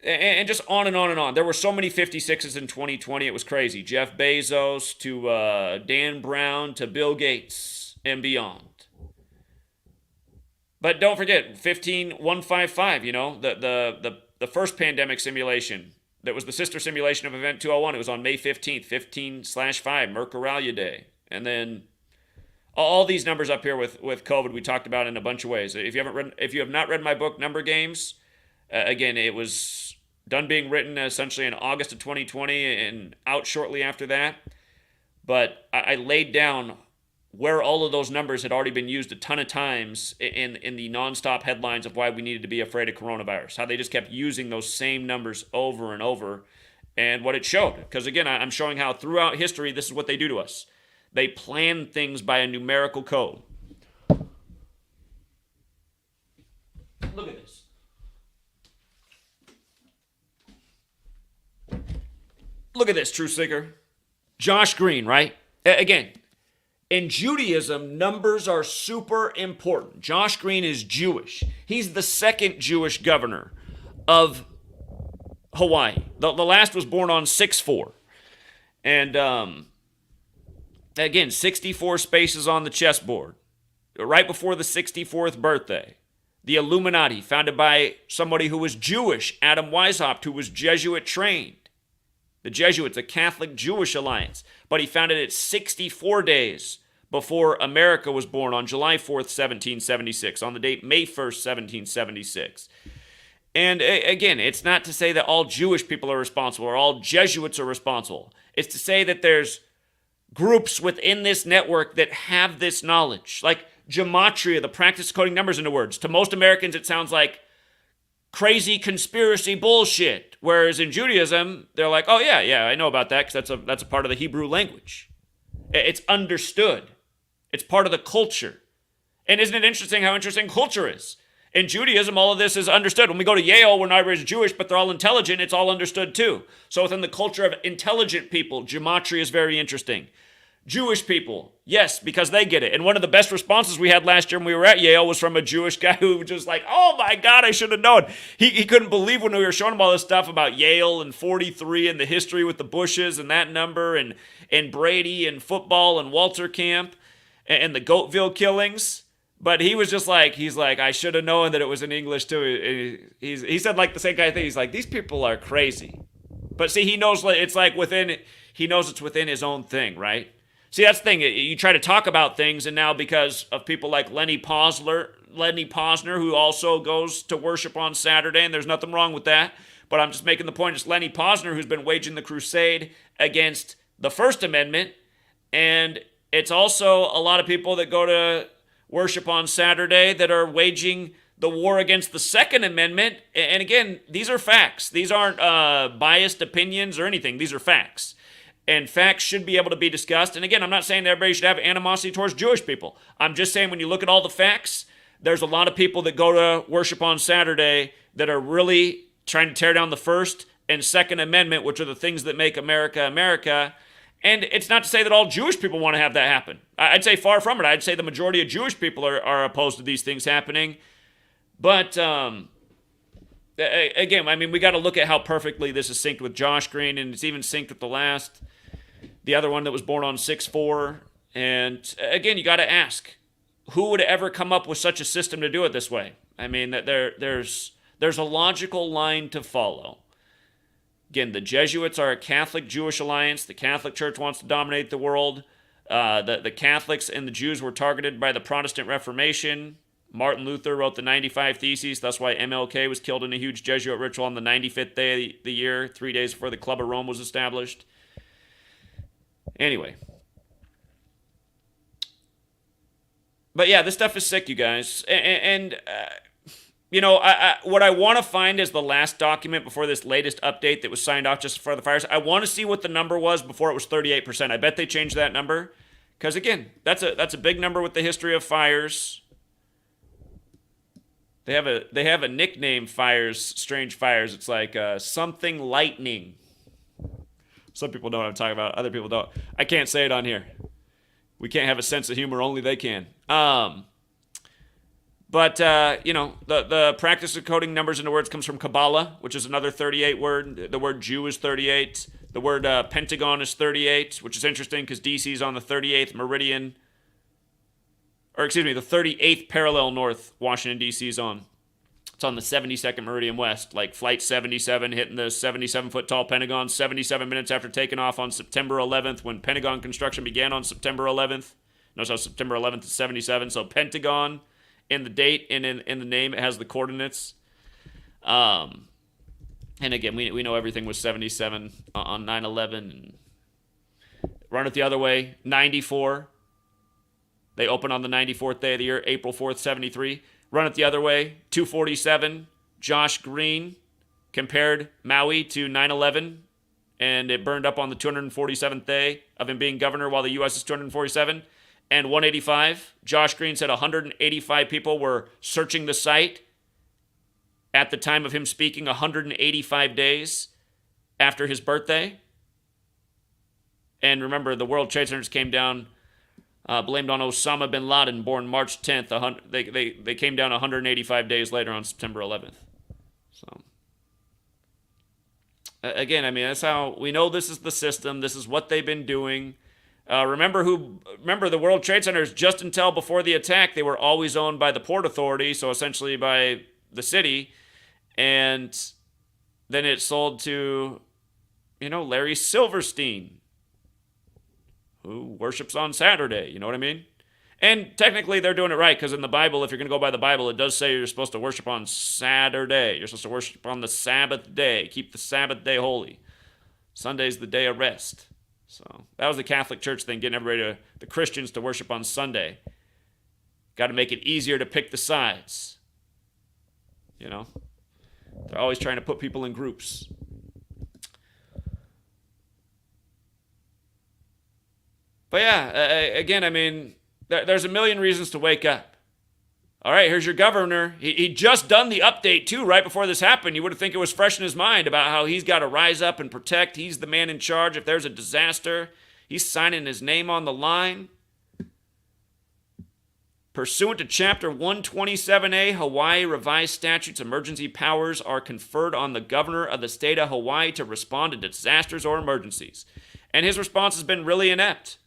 And just on and on and on. There were so many 56s in 2020, it was crazy. Jeff Bezos to Dan Brown to Bill Gates and beyond. But don't forget, 15155, the first pandemic simulation that was the sister simulation of Event 201. It was on May 15th, 15/5, Mercuralia Day. And then all these numbers up here with COVID we talked about in a bunch of ways. If you have not read my book, Number Games, again, it was done being written essentially in August of 2020 and out shortly after that. But I laid down where all of those numbers had already been used a ton of times in the nonstop headlines of why we needed to be afraid of coronavirus. How they just kept using those same numbers over and over, and what it showed. Because again, I'm showing how throughout history, this is what they do to us. They plan things by a numerical code. Look at this. Look at this, Truth Seeker. Josh Green, right? Again, in Judaism, numbers are super important. Josh Green is Jewish. He's the second Jewish governor of Hawaii. The last was born on 6/4. And again, 64 spaces on the chessboard. Right before the 64th birthday. The Illuminati, founded by somebody who was Jewish, Adam Weishaupt, who was Jesuit trained. The Jesuits, a Catholic Jewish alliance. But he founded it 64 days before America was born on July 4th, 1776, on the date May 1st, 1776. And again, it's not to say that all Jewish people are responsible or all Jesuits are responsible. It's to say that there's groups within this network that have this knowledge. Like gematria, the practice of coding numbers into words. To most Americans, it sounds like crazy conspiracy bullshit. Whereas in Judaism, they're like, oh yeah, I know about that because that's a part of the Hebrew language. It's understood. It's part of the culture. And isn't it interesting how interesting culture is? In Judaism, all of this is understood. When we go to Yale, we're not everybody's Jewish, but they're all intelligent. It's all understood too. So within the culture of intelligent people, gematria is very interesting. Jewish people, yes, because they get it. And one of the best responses we had last year when we were at Yale was from a Jewish guy who was just like, oh my God, I should have known. He couldn't believe when we were showing him all this stuff about Yale and 43 and the history with the Bushes and that number and Brady and football and Walter Camp and the Goatville killings. But he was just like, I should have known that it was in English too. He said like the same kind of thing. He's like, these people are crazy. But see, he knows it's like he knows it's within his own thing, right? See, that's the thing. You try to talk about things, and now because of people like Lenny Posner, who also goes to worship on Saturday, and there's nothing wrong with that, but I'm just making the point, it's Lenny Posner who's been waging the crusade against the First Amendment, and it's also a lot of people that go to worship on Saturday that are waging the war against the Second Amendment, and again, these are facts. These aren't biased opinions or anything. These are facts. And facts should be able to be discussed. And again, I'm not saying that everybody should have animosity towards Jewish people. I'm just saying when you look at all the facts, there's a lot of people that go to worship on Saturday that are really trying to tear down the First and Second Amendment, which are the things that make America, America. And it's not to say that all Jewish people want to have that happen. I'd say far from it. I'd say the majority of Jewish people are opposed to these things happening. But again, I mean, we got to look at how perfectly this is synced with Josh Green, and it's even synced with the other one that was born on 6/4. And again, you got to ask, who would ever come up with such a system to do it this way? I mean, that there's a logical line to follow. Again, the Jesuits are a Catholic Jewish alliance. The Catholic Church wants to dominate the world. The Catholics and the Jews were targeted by the Protestant Reformation. Martin Luther wrote the 95 Theses. That's why MLK was killed in a huge Jesuit ritual on the 95th day of the year, 3 days before the Club of Rome was established. Anyway. But yeah, this stuff is sick, you guys. And what I want to find is the last document before this latest update that was signed off just before the fires. I want to see what the number was before it was 38%. I bet they changed that number. Because again, that's a big number with the history of fires. They have a nickname, fires, strange fires. It's like something lightning. Some people know what I'm talking about. Other people don't. I can't say it on here. We can't have a sense of humor. Only they can. But the practice of coding numbers into words comes from Kabbalah, which is another 38 word. The word Jew is 38. The word Pentagon is 38, which is interesting because DC is on the 38th meridian. Or excuse me, the 38th parallel north Washington, D.C. is on. It's on the 72nd meridian west, like Flight 77 hitting the 77-foot tall Pentagon 77 minutes after taking off on September 11th when Pentagon construction began on September 11th. No, so September 11th is 77. So Pentagon in the date and in the name, it has the coordinates. And again, we know everything was 77 on 9/11. And run it the other way, 94. They open on the 94th day of the year, April 4th, 73. Run it the other way, 247. Josh Green compared Maui to 9/11, and it burned up on the 247th day of him being governor while the U.S. is 247. And 185, Josh Green said 185 people were searching the site at the time of him speaking, 185 days after his birthday. And remember, the World Trade Centers came down, blamed on Osama bin Laden, born March 10th. They came down 185 days later on September 11th. So, again, I mean, that's how we know this is the system. This is what they've been doing. Remember the World Trade Centers, just until before the attack, they were always owned by the Port Authority, so essentially by the city. And then it sold to, Larry Silverstein, who worships on Saturday. You know what I mean? And technically, they're doing it right, because in the Bible, if you're going to go by the Bible, it does say you're supposed to worship on Saturday. You're supposed to worship on the Sabbath day. Keep the Sabbath day holy. Sunday's the day of rest. So that was the Catholic Church thing, getting everybody, the Christians, to worship on Sunday. Got to make it easier to pick the sides. They're always trying to put people in groups. But yeah, again, I mean, there's a million reasons to wake up. All right, here's your governor. He just done the update, too, right before this happened. You would think it was fresh in his mind about how he's got to rise up and protect. He's the man in charge. If there's a disaster, he's signing his name on the line. Pursuant to Chapter 127A, Hawaii Revised Statutes, emergency powers are conferred on the governor of the state of Hawaii to respond to disasters or emergencies. And his response has been really inept.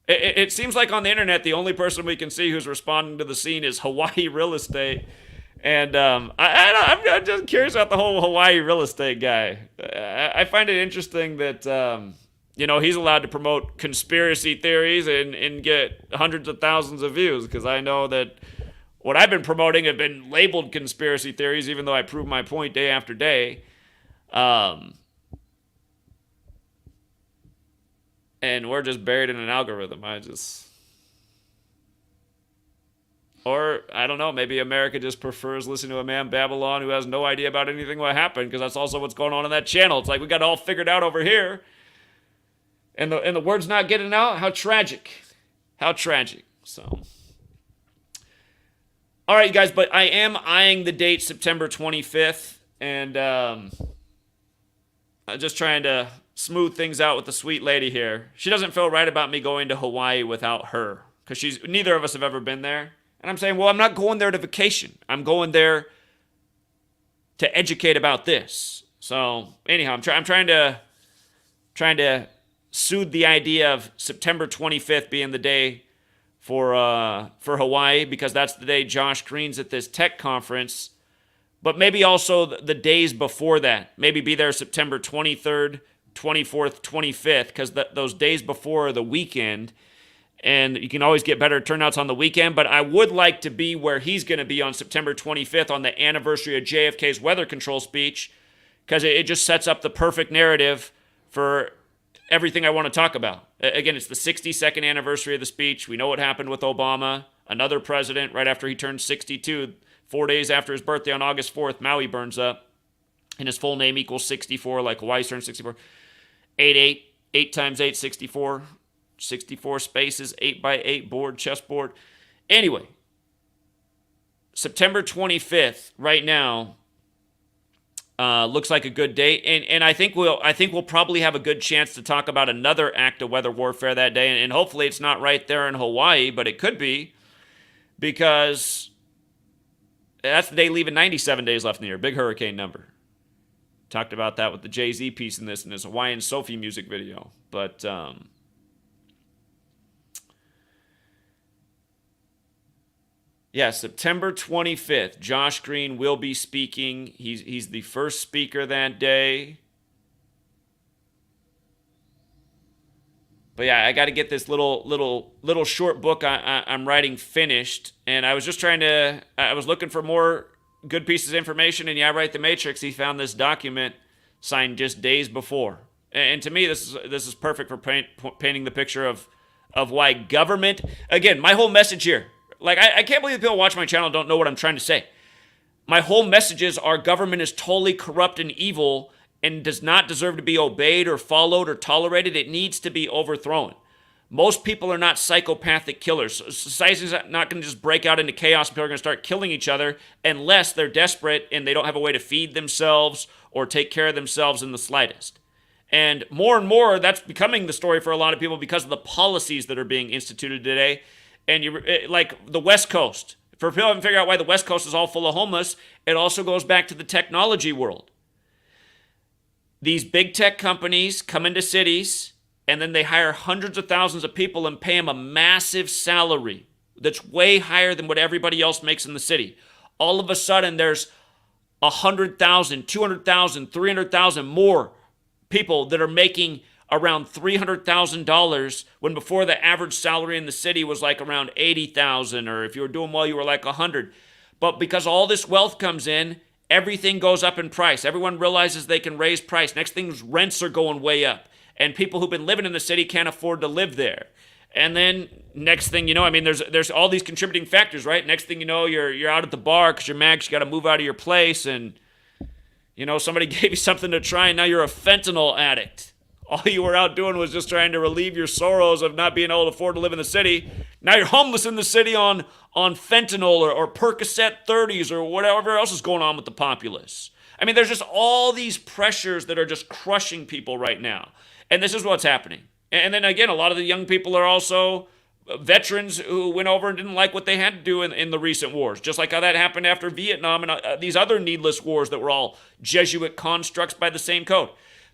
It seems like on the internet, the only person we can see who's responding to the scene is Hawaii Real Estate. And I'm just curious about the whole Hawaii real estate guy. I find it interesting that, he's allowed to promote conspiracy theories and get hundreds of thousands of views, because I know that what I've been promoting have been labeled conspiracy theories, even though I prove my point day after day. And we're just buried in an algorithm. Or, I don't know, maybe America just prefers listening to a man babble on who has no idea about anything what happened, because that's also what's going on in that channel. It's like we got it all figured out over here, and the word's not getting out. How tragic. How tragic. So, all right, you guys, but I am eyeing the date September 25th, and I'm just trying to smooth things out with the sweet lady here. She doesn't feel right about me going to Hawaii without her, because neither of us have ever been there. And I'm saying, well, I'm not going there to vacation. I'm going there to educate about this. So anyhow, I'm trying to soothe the idea of September 25th being the day for Hawaii, because that's the day Josh Green's at this tech conference. But maybe also the days before that. Maybe be there September 23rd, 24th, 25th, because those days before are the weekend. And you can always get better turnouts on the weekend, but I would like to be where he's going to be on September 25th on the anniversary of JFK's weather control speech, because it just sets up the perfect narrative for everything I want to talk about. Again, it's the 62nd anniversary of the speech. We know what happened with Obama, another president, right after he turned 62, 4 days after his birthday on August 4th, Maui burns up, and his full name equals 64, like Hawaii turned 64. 8 times 8, 64. 64 spaces, 8 by 8 board, chessboard. Anyway, September 25th, right now, looks like a good date, and I think we'll probably have a good chance to talk about another act of weather warfare that day, and hopefully it's not right there in Hawaii, but it could be, because that's the day leaving 97 days left in the year. Big hurricane number. Talked about that with the Jay-Z piece in his Hawaiian Sophie music video, but yeah, September 25th, Josh Green will be speaking. He's the first speaker that day. But yeah, I got to get this little short book I'm writing finished, and I was looking for more good pieces of information, and yeah, right, the Matrix, he found this document signed just days before. And to me, this is perfect for painting the picture of of why government, again, my whole message here, like, I can't believe people watch my channel and don't know what I'm trying to say. My whole message is our government is totally corrupt and evil and does not deserve to be obeyed or followed or tolerated. It needs to be overthrown. Most people are not psychopathic killers. Society's not going to just break out into chaos and people are going to start killing each other unless they're desperate and they don't have a way to feed themselves or take care of themselves in the slightest. And more, that's becoming the story for a lot of people because of the policies that are being instituted today. And like the West Coast. For people who haven't figured out why the West Coast is all full of homeless, it also goes back to the technology world. These big tech companies come into cities and then they hire hundreds of thousands of people and pay them a massive salary that's way higher than what everybody else makes in the city. All of a sudden, there's 100,000, 200,000, 300,000 more people that are making around $300,000 when before the average salary in the city was like around 80,000, or if you were doing well, you were like 100. But because all this wealth comes in, everything goes up in price. Everyone realizes they can raise price. Next thing is rents are going way up. And people who've been living in the city can't afford to live there. And then next thing you know, I mean, there's all these contributing factors, right? Next thing you know, you're out at the bar because you're mad because you got to move out of your place, and you know somebody gave you something to try, and now you're a fentanyl addict. All you were out doing was just trying to relieve your sorrows of not being able to afford to live in the city. Now you're homeless in the city on fentanyl or Percocet 30s or whatever else is going on with the populace. I mean, there's just all these pressures that are just crushing people right now. And this is what's happening. And then again, a lot of the young people are also veterans who went over and didn't like what they had to do in the recent wars, just like how that happened after Vietnam and these other needless wars that were all Jesuit constructs by the same code.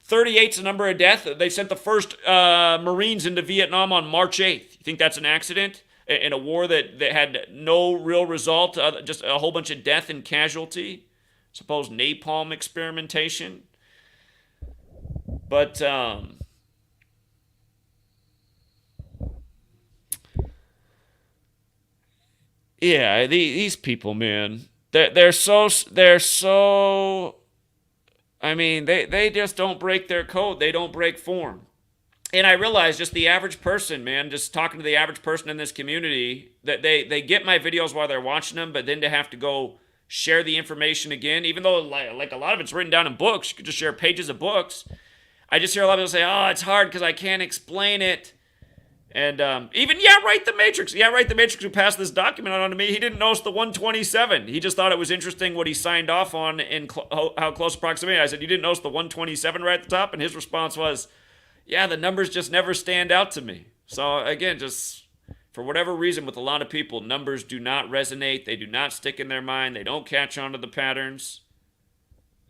38's the number of deaths. They sent the first Marines into Vietnam on March 8th. You think that's an accident? In a war that had no real result, just a whole bunch of death and casualty? Suppose napalm experimentation? But yeah, these people, man, they're so. I mean, they just don't break their code. They don't break form. And I realize just the average person, man, just talking to the average person in this community, that they get my videos while they're watching them, but then to have to go share the information again, even though like a lot of it's written down in books, you could just share pages of books. I just hear a lot of people say, oh, it's hard because I can't explain it. And even, Write the Matrix. Write the Matrix who passed this document on to me. He didn't notice the 127. He just thought it was interesting what he signed off on in how close proximity. I said, you didn't notice the 127 right at the top? And his response was, yeah, the numbers just never stand out to me. So again, just for whatever reason with a lot of people, numbers do not resonate. They do not stick in their mind. They don't catch on to the patterns.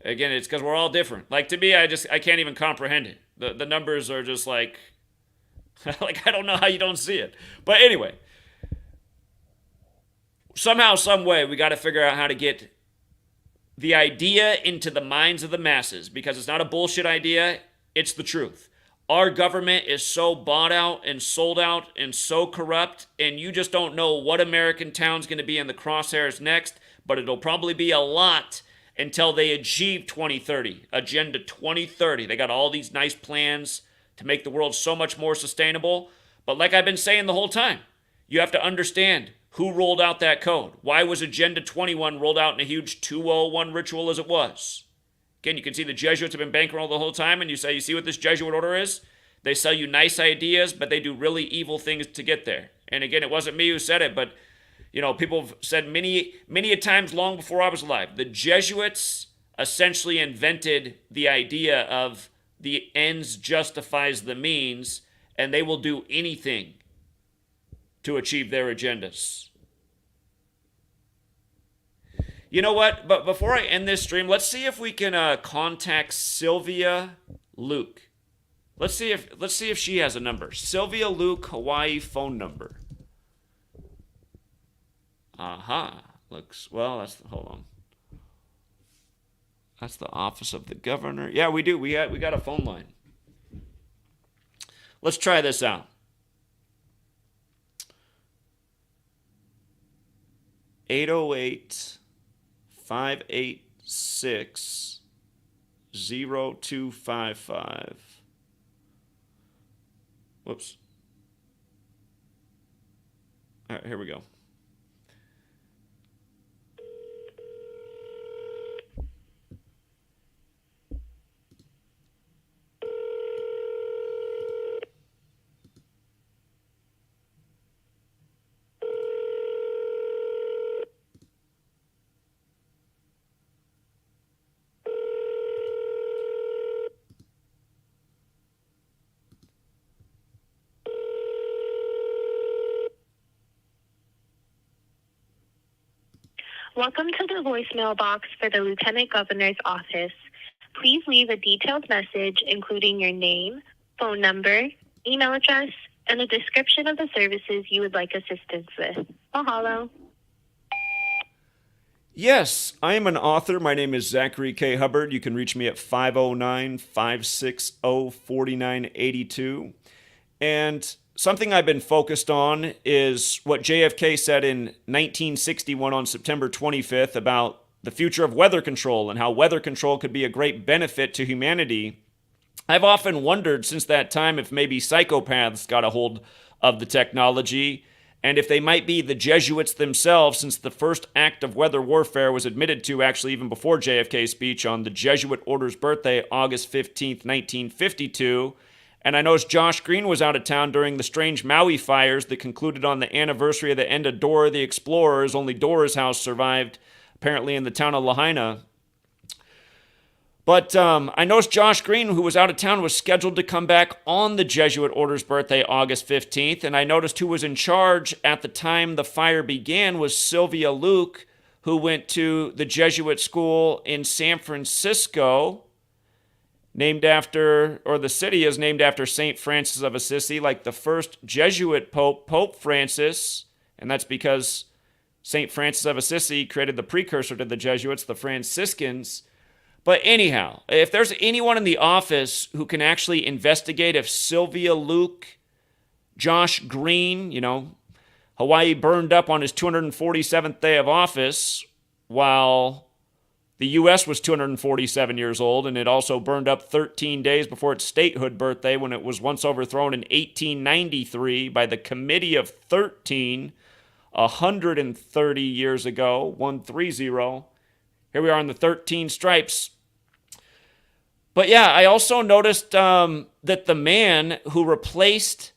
Again, it's because we're all different. Like to me, I can't even comprehend it. The numbers are just like, like I don't know how you don't see it. But anyway, somehow, some way, we got to figure out how to get the idea into the minds of the masses, because it's not a bullshit idea, it's the truth. Our government is so bought out and sold out and so corrupt, and you just don't know what American town's going to be in the crosshairs next, but it'll probably be a lot until they achieve 2030, Agenda 2030. They got all these nice plans to make the world so much more sustainable. But like I've been saying the whole time, you have to understand who rolled out that code. Why was Agenda 21 rolled out in a huge 201 ritual as it was? Again, you can see the Jesuits have been bankrolled the whole time, and you see what this Jesuit order is? They sell you nice ideas, but they do really evil things to get there. And again, it wasn't me who said it, but people have said many a times long before I was alive, the Jesuits essentially invented the idea of the ends justifies the means, and they will do anything to achieve their agendas. You know what? But before I end this stream, let's see if we can contact Sylvia Luke. Let's see if she has a number. Sylvia Luke, Hawaii phone number. Hold on. That's the office of the governor. Yeah, we do. We got a phone line. Let's try this out. 808-586-0255. Whoops. All right, here we go. Welcome to the voicemail box for the Lieutenant Governor's office. Please leave a detailed message including your name, phone number, email address, and a description of the services you would like assistance with. Mahalo. Yes, I am an author. My name is Zachary K. Hubbard. You can reach me at 509-560-4982. And something I've been focused on is what JFK said in 1961 on September 25th about the future of weather control and how weather control could be a great benefit to humanity. I've often wondered since that time if maybe psychopaths got a hold of the technology and if they might be the Jesuits themselves, since the first act of weather warfare was admitted to actually even before JFK's speech on the Jesuit order's birthday, August 15th, 1952. And I noticed Josh Green was out of town during the strange Maui fires that concluded on the anniversary of the end of Dora the Explorer's. Only Dora's house survived, apparently in the town of Lahaina. But I noticed Josh Green, who was out of town, was scheduled to come back on the Jesuit order's birthday, August 15th. And I noticed who was in charge at the time the fire began was Sylvia Luke, who went to the Jesuit school in San Francisco, named after, or the city is named after St. Francis of Assisi, like the first Jesuit pope, Pope Francis. And that's because St. Francis of Assisi created the precursor to the Jesuits, the Franciscans. But anyhow, if there's anyone in the office who can actually investigate if Sylvia Luke, Josh Green, Hawaii burned up on his 247th day of office while the U.S. was 247 years old, and it also burned up 13 days before its statehood birthday when it was once overthrown in 1893 by the Committee of 13, 130 years ago, 130. Here we are on the 13 stripes. But yeah, I also noticed that the man who replaced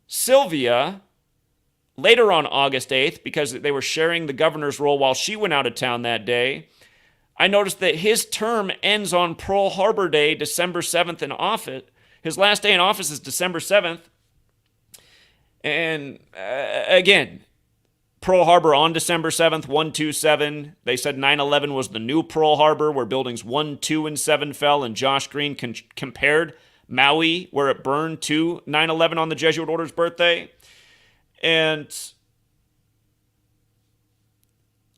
Sylvia later on August 8th, because they were sharing the governor's role while she went out of town that day, I noticed that his term ends on Pearl Harbor Day, December 7th in office. His last day in office is December 7th. And again, Pearl Harbor on December 7th, 127. They said 9/11 was the new Pearl Harbor, where buildings 1, 2, and 7 fell, and Josh Green compared Maui, where it burned, to 9/11 on the Jesuit order's birthday. And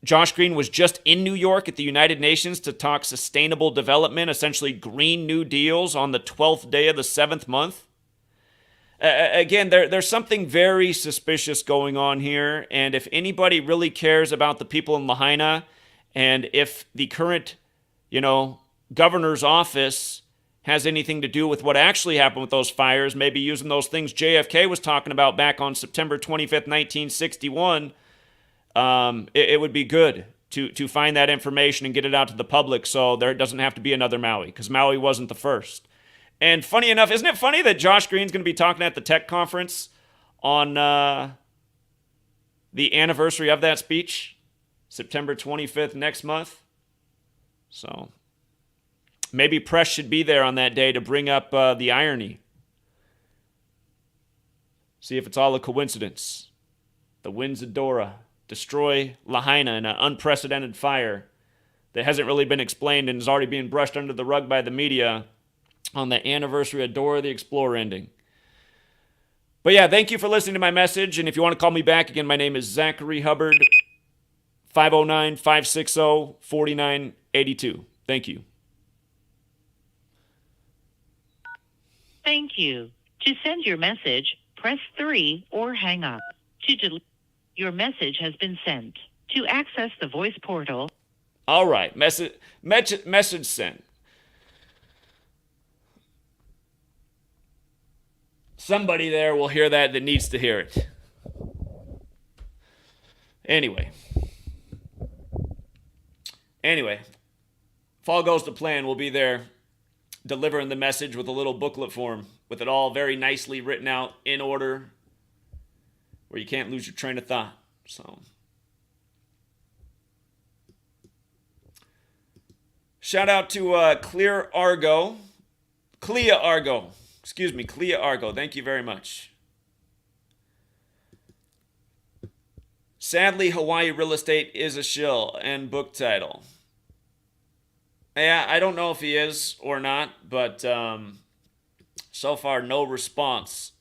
Josh Green was just in New York at the United Nations to talk sustainable development, essentially Green New Deals, on the 12th day of the 7th month. Again, there's something very suspicious going on here, and if anybody really cares about the people in Lahaina, and if the current, governor's office has anything to do with what actually happened with those fires, maybe using those things JFK was talking about back on September 25th, 1961, it would be good to find that information and get it out to the public so there doesn't have to be another Maui, because Maui wasn't the first. And funny enough, isn't it funny that Josh Green's going to be talking at the tech conference on the anniversary of that speech, September 25th next month? So maybe press should be there on that day to bring up the irony. See if it's all a coincidence. The winds of Dora destroy Lahaina in an unprecedented fire that hasn't really been explained and is already being brushed under the rug by the media on the anniversary of Dora the Explorer ending. But yeah, thank you for listening to my message. And if you want to call me back, again, my name is Zachary Hubbard, 509-560-4982. Thank you. Thank you. To send your message, press 3 or hang up. To delete, your message has been sent. To access the voice portal. All right, message sent. somebody there will hear that needs to hear it. Anyway, if all goes to plan, we'll be there delivering the message with a little booklet form with it all very nicely written out in order where you can't lose your train of thought. So, shout out to Clea Argo. Thank you very much. Sadly, Hawaii real estate is a shill, and book title. Yeah, I don't know if he is or not, but so far, no response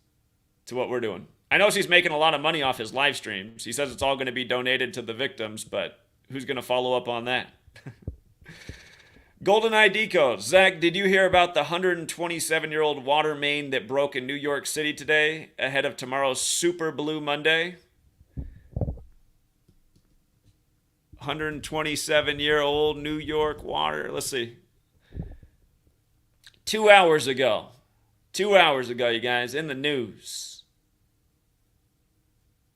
to what we're doing. I know he's making a lot of money off his live streams. He says it's all going to be donated to the victims, but who's going to follow up on that? Golden ID code. Zach, did you hear about the 127-year-old water main that broke in New York City today ahead of tomorrow's Super Blue Monday? 127-year-old New York water. Let's see. 2 hours ago. 2 hours ago, you guys, in the news.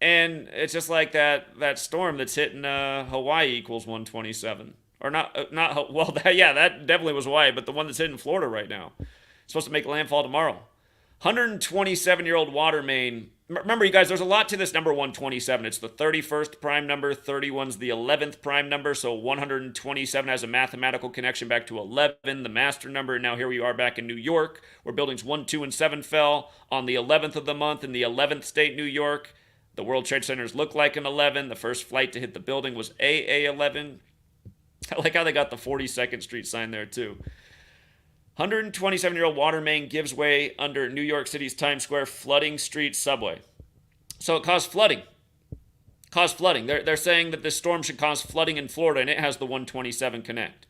And it's just like that storm that's hitting Hawaii equals 127. Or not, well, that definitely was Hawaii, but the one that's hitting Florida right now. It's supposed to make landfall tomorrow. 127-year-old water main. Remember, you guys, there's a lot to this number 127. It's the 31st prime number. 31's the 11th prime number. So 127 has a mathematical connection back to 11, the master number. And now here we are back in New York, where buildings 1, 2, and 7 fell on the 11th of the month in the 11th state, New York. The World Trade Centers look like an 11. The first flight to hit the building was AA11. I like how they got the 42nd Street sign there, too. 127-year-old water main gives way under New York City's Times Square flooding street subway. So it caused flooding. They're saying that this storm should cause flooding in Florida, and it has the 127 connect.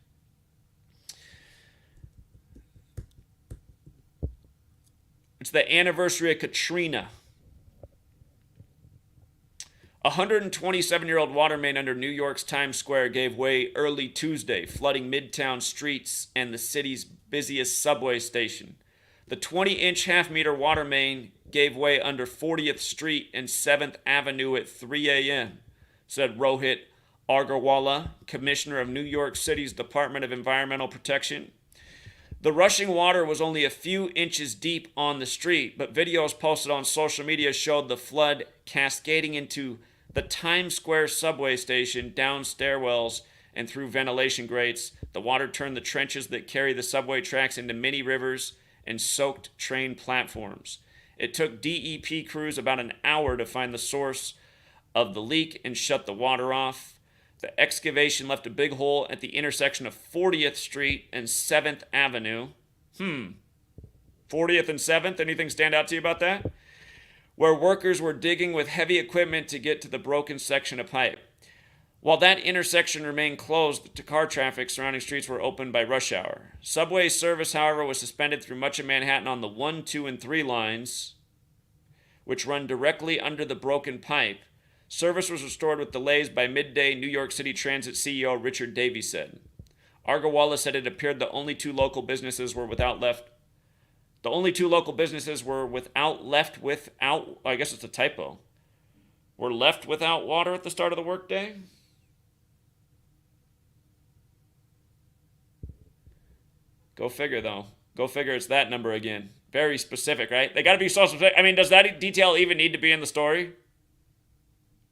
It's the anniversary of Katrina. A 127-year-old water main under New York's Times Square gave way early Tuesday, flooding midtown streets and the city's busiest subway station. The 20-inch half-meter water main gave way under 40th Street and 7th Avenue at 3 a.m., said Rohit Agarwala, commissioner of New York City's Department of Environmental Protection. The rushing water was only a few inches deep on the street, but videos posted on social media showed the flood cascading into the Times Square subway station, down stairwells, and through ventilation grates. The water turned the trenches that carry the subway tracks into mini rivers and soaked train platforms. It took DEP crews about an hour to find the source of the leak and shut the water off. The excavation left a big hole at the intersection of 40th Street and 7th Avenue. 40th and 7th? Anything stand out to you about that? Where workers were digging with heavy equipment to get to the broken section of pipe. While that intersection remained closed to car traffic, surrounding streets were opened by rush hour. Subway service, however, was suspended through much of Manhattan on the 1, 2, and 3 lines, which run directly under the broken pipe. Service was restored with delays by midday, New York City Transit CEO Richard Davey said. Agarwala said it appeared the only two local businesses were without, I guess it's a typo, were left without water at the start of the workday. Go figure, though. Go figure it's that number again. Very specific, right? They got to be so specific. I mean, does that detail even need to be in the story?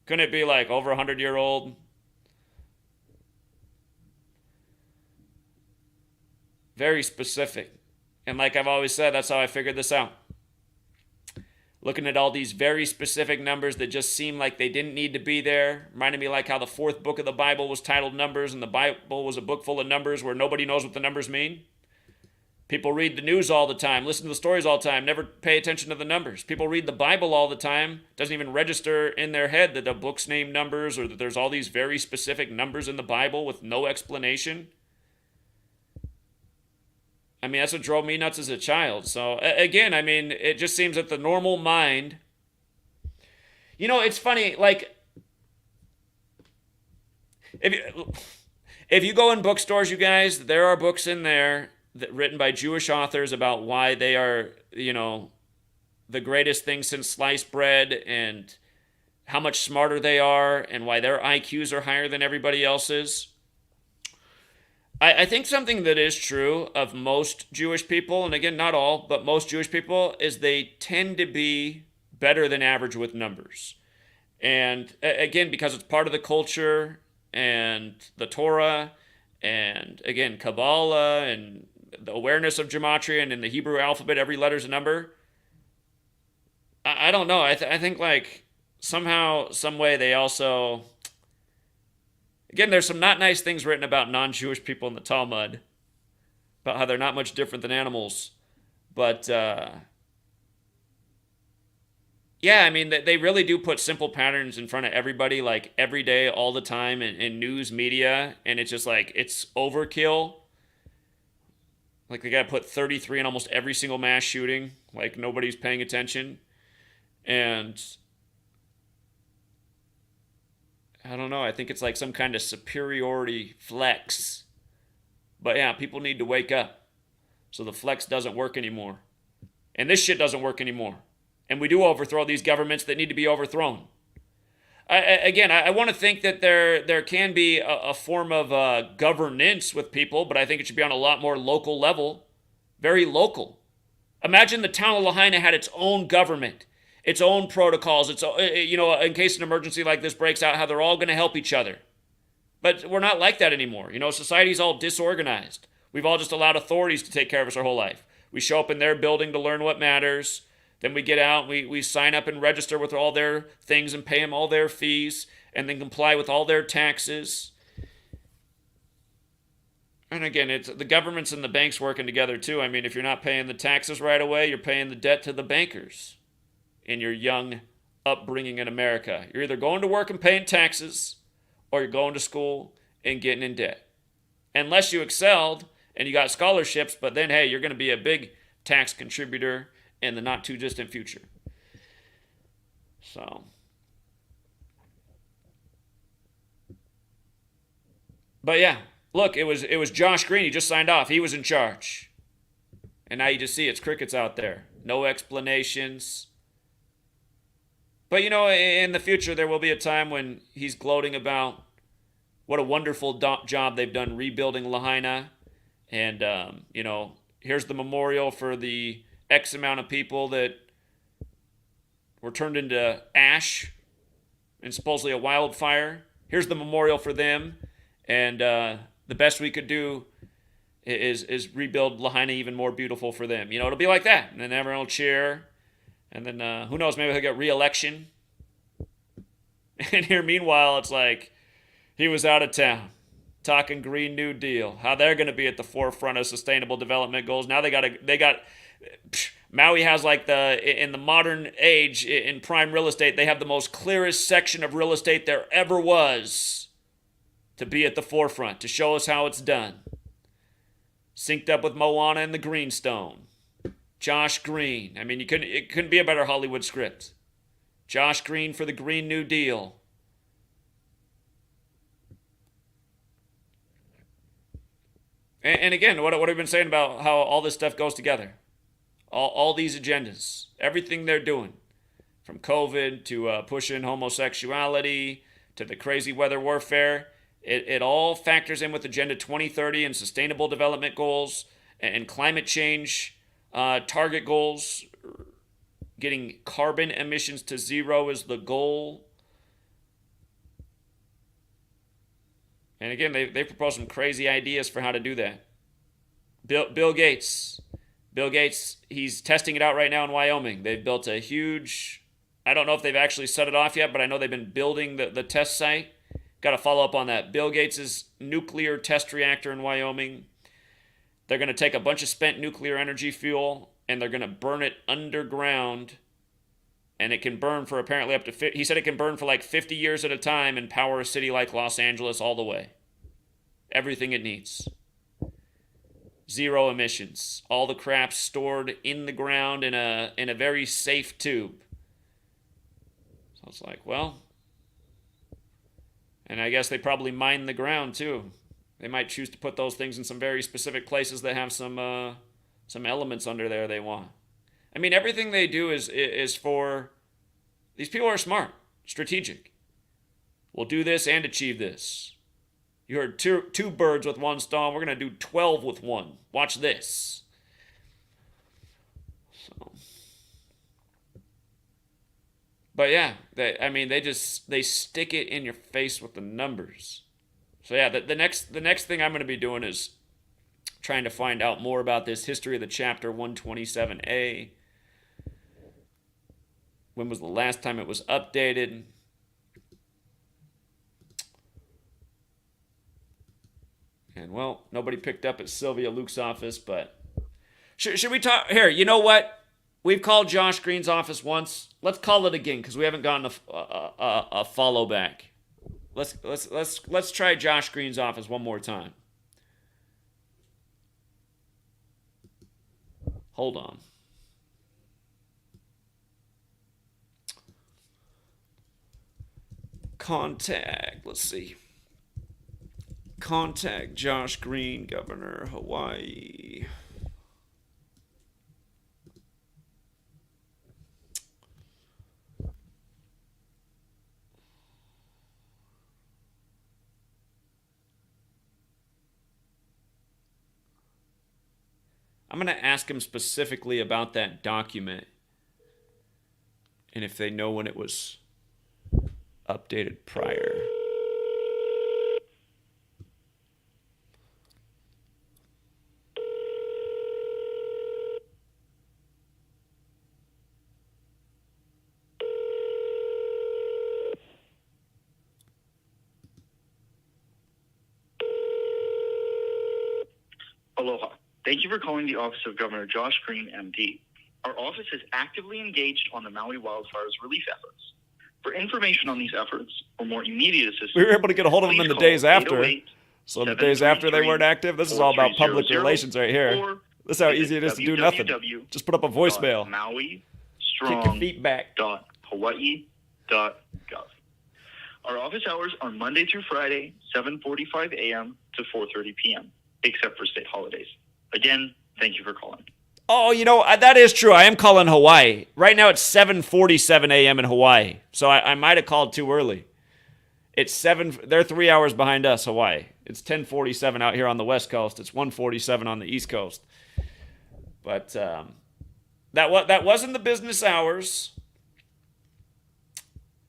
Couldn't it be like over 100-year-old? Very specific. And like I've always said, that's how I figured this out. Looking at all these very specific numbers that just seem like they didn't need to be there. Reminded me like how the 4th book of the Bible was titled Numbers, and the Bible was a book full of numbers where nobody knows what the numbers mean. People read the news all the time, listen to the stories all the time, never pay attention to the numbers. People read the Bible all the time, doesn't even register in their head that a book's named Numbers or that there's all these very specific numbers in the Bible with no explanation. I mean, that's what drove me nuts as a child. So, again, I mean, it just seems that the normal mind... You know, it's funny, like... If you go in bookstores, you guys, there are books in there written by Jewish authors about why they are, you know, the greatest thing since sliced bread and how much smarter they are and why their IQs are higher than everybody else's. I think something that is true of most Jewish people, and again, not all, but most Jewish people, is they tend to be better than average with numbers. And again, because it's part of the culture and the Torah, and again, Kabbalah and the awareness of gematria and in the Hebrew alphabet, every letter's a number. I don't know. I think like somehow, some way they also. Again, there's some not nice things written about non-Jewish people in the Talmud, about how they're not much different than animals. But yeah, I mean, they really do put simple patterns in front of everybody, like every day, all the time, in news media, and it's just like, it's overkill. Like they got to put 33 in almost every single mass shooting, like nobody's paying attention. And I don't know, I think it's like some kind of superiority flex. But yeah, people need to wake up. So the flex doesn't work anymore. And this shit doesn't work anymore. And we do overthrow these governments that need to be overthrown. I want to think that there can be a form of governance with people, but I think it should be on a lot more local level. Very local. Imagine the town of Lahaina had its own government, its own protocols, in case an emergency like this breaks out, how they're all going to help each other. But we're not like that anymore. Society's all disorganized. We've all just allowed authorities to take care of us our whole life. We show up in their building to learn what matters. Then we get out, we sign up and register with all their things and pay them all their fees and then comply with all their taxes. And again, it's the governments and the banks working together too. I mean, if you're not paying the taxes right away, you're paying the debt to the bankers in your young upbringing in America. You're either going to work and paying taxes or you're going to school and getting in debt. Unless you excelled and you got scholarships, but then, hey, you're going to be a big tax contributor in the not too distant future. So, but yeah, look, it was Josh Green. He just signed off. He was in charge, and now you just see it's crickets out there. No explanations. But in the future there will be a time when he's gloating about what a wonderful job they've done rebuilding Lahaina, and here's the memorial for the X amount of people that were turned into ash in supposedly a wildfire. Here's the memorial for them. And the best we could do is rebuild Lahaina even more beautiful for them. It'll be like that. And then everyone will cheer. And then who knows, maybe he'll get re-election. And here, meanwhile, it's like he was out of town talking Green New Deal, how they're going to be at the forefront of sustainable development goals. Now they got Maui has like in the modern age in prime real estate, they have the most clearest section of real estate there ever was to be at the forefront, to show us how it's done. Synced up with Moana and the Greenstone. Josh Green. I mean, it couldn't be a better Hollywood script. Josh Green for the Green New Deal. And again, what I've been saying about how all this stuff goes together. All these agendas, everything they're doing, from COVID to pushing homosexuality to the crazy weather warfare, it all factors in with Agenda 2030 and sustainable development goals and climate change target goals. Getting carbon emissions to zero is the goal. And again, they propose some crazy ideas for how to do that. Bill Gates, he's testing it out right now in Wyoming. They've built a huge, I don't know if they've actually set it off yet, but I know they've been building the test site. Got to follow up on that. Bill Gates' nuclear test reactor in Wyoming. They're going to take a bunch of spent nuclear energy fuel and they're going to burn it underground. And it can burn for apparently up to, he said it can burn for like 50 years at a time and power a city like Los Angeles all the way. Everything it needs. Zero emissions. All the crap stored in the ground in a very safe tube. So it's like, well, and I guess they probably mine the ground too. They might choose to put those things in some very specific places that have some elements under there they want. I mean, everything they do is for these people are smart, strategic. We'll do this and achieve this. You heard two birds with one stone. We're gonna do 12 with one. Watch this. So, but yeah, they stick it in your face with the numbers. So yeah, the next thing I'm gonna be doing is trying to find out more about this history of the chapter 127A. When was the last time it was updated? And well, nobody picked up at Sylvia Luke's office, but should we talk here? You know what? We've called Josh Green's office once. Let's call it again because we haven't gotten a follow back. Let's try Josh Green's office one more time. Hold on. Contact. Let's see. Contact Josh Green, Governor, Hawaii. I'm going to ask him specifically about that document and if they know when it was updated prior. Aloha. Thank you for calling the office of Governor Josh Green, MD. Our office is actively engaged on the Maui wildfires relief efforts. For information on these efforts or more immediate assistance, We were able to get a hold of them in the days after. 808 So the days after they weren't active, this is all about public relations right here. This is how easy it is to do nothing. Just put up a voicemail. Kick your feet back. Maui.hawaii.gov. Our office hours are Monday through Friday, 7:45 a.m. to 4:30 p.m., except for state holidays. Again, thank you for calling. Oh, you know, that is true. I am calling Hawaii. Right now it's 7:47 a.m. in Hawaii. So I might have called too early. They're 3 hours behind us, Hawaii. It's 10:47 out here on the West Coast. It's 1:47 on the East Coast. But that wasn't the business hours.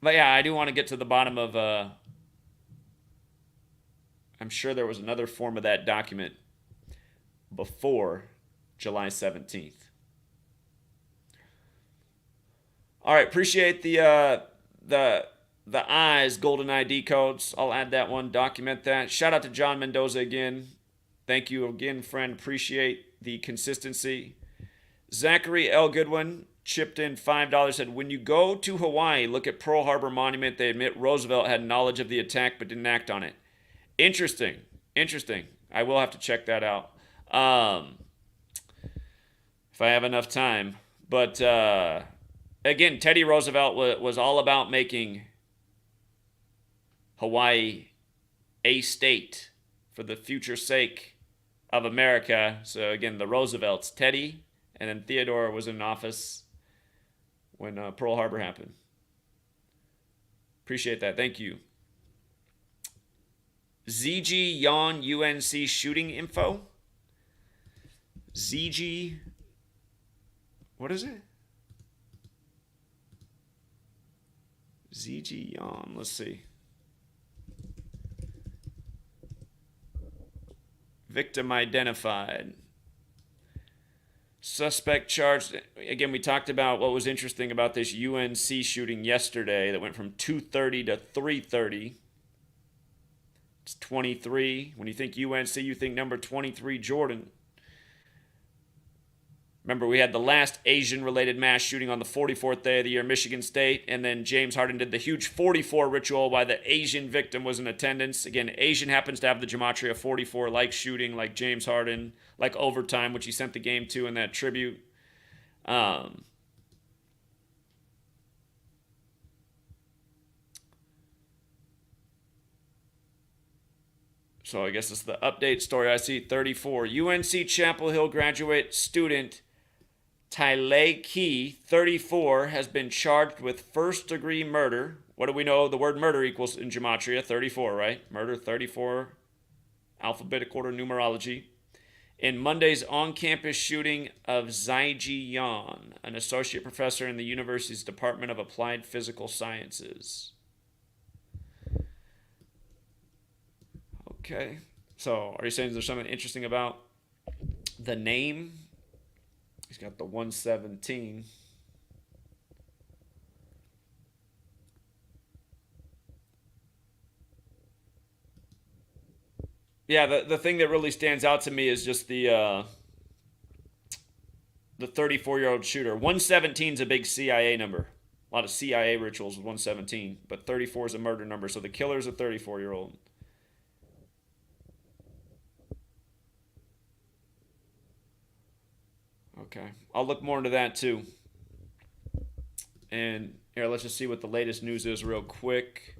But yeah, I do want to get to the bottom of I'm sure there was another form of that document before July 17th. All right, appreciate the eyes, golden ID codes. I'll add that one, document that. Shout out to John Mendoza again. Thank you again, friend. Appreciate the consistency. Zachary L. Goodwin chipped in $5, said, when you go to Hawaii, look at Pearl Harbor Monument. They admit Roosevelt had knowledge of the attack but didn't act on it. Interesting. I will have to check that out. If I have enough time. But again, Teddy Roosevelt was all about making Hawaii a state for the future sake of America. So again, the Roosevelts, Teddy, and then Theodore was in office when Pearl Harbor happened. Appreciate that. Thank you. ZG Yon UNC shooting info. ZG. What is it? ZG Yon. Let's see. Victim identified. Suspect charged. Again, we talked about what was interesting about this UNC shooting yesterday that went from 2:30 to 3:30. It's 23. When you think UNC, you think number 23, Jordan. Remember, we had the last Asian-related mass shooting on the 44th day of the year, Michigan State, and then James Harden did the huge 44 ritual while the Asian victim was in attendance. Again, Asian happens to have the Gematria 44, like shooting, like James Harden, like overtime, which he sent the game to in that tribute. So I guess it's the update story I see. 34. UNC Chapel Hill graduate student Taileki, 34, has been charged with first-degree murder. What do we know the word murder equals in gematria? 34, right? Murder, 34, alphabetic order numerology. In Monday's on-campus shooting of Zaiji Yan, an associate professor in the university's Department of Applied Physical Sciences. Okay. So, are you saying there's something interesting about the name? He's got the 117. Yeah, the thing that really stands out to me is just the 34-year-old shooter. 117 is a big CIA number. A lot of CIA rituals with 117, but 34 is a murder number, so the killer's a 34-year-old. Okay, I'll look more into that too. And here, let's just see what the latest news is real quick.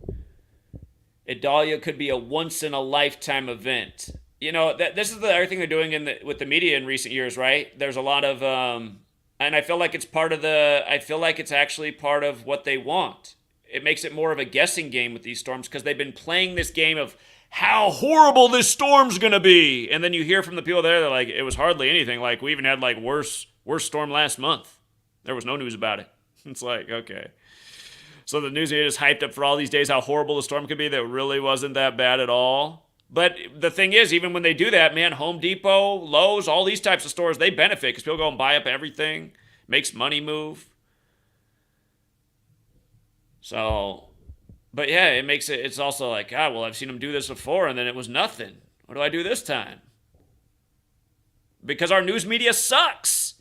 Idalia could be a once-in-a-lifetime event. You know, this is the other thing they're doing with the media in recent years, right? There's a lot of, and I feel like it's I feel like it's actually part of what they want. It makes it more of a guessing game with these storms because they've been playing this game of how horrible this storm's gonna be, and then you hear from the people there, they're like, it was hardly anything. Like, we even had like worse storm last month. There was no news about it. It's like, okay. So the news media is hyped up for all these days how horrible the storm could be. That really wasn't that bad at all. But the thing is, even when they do that, man, Home Depot, Lowe's, all these types of stores, they benefit because people go and buy up everything, makes money move. So, but yeah, it's also like, God, well, I've seen them do this before and then it was nothing. What do I do this time? Because our news media sucks.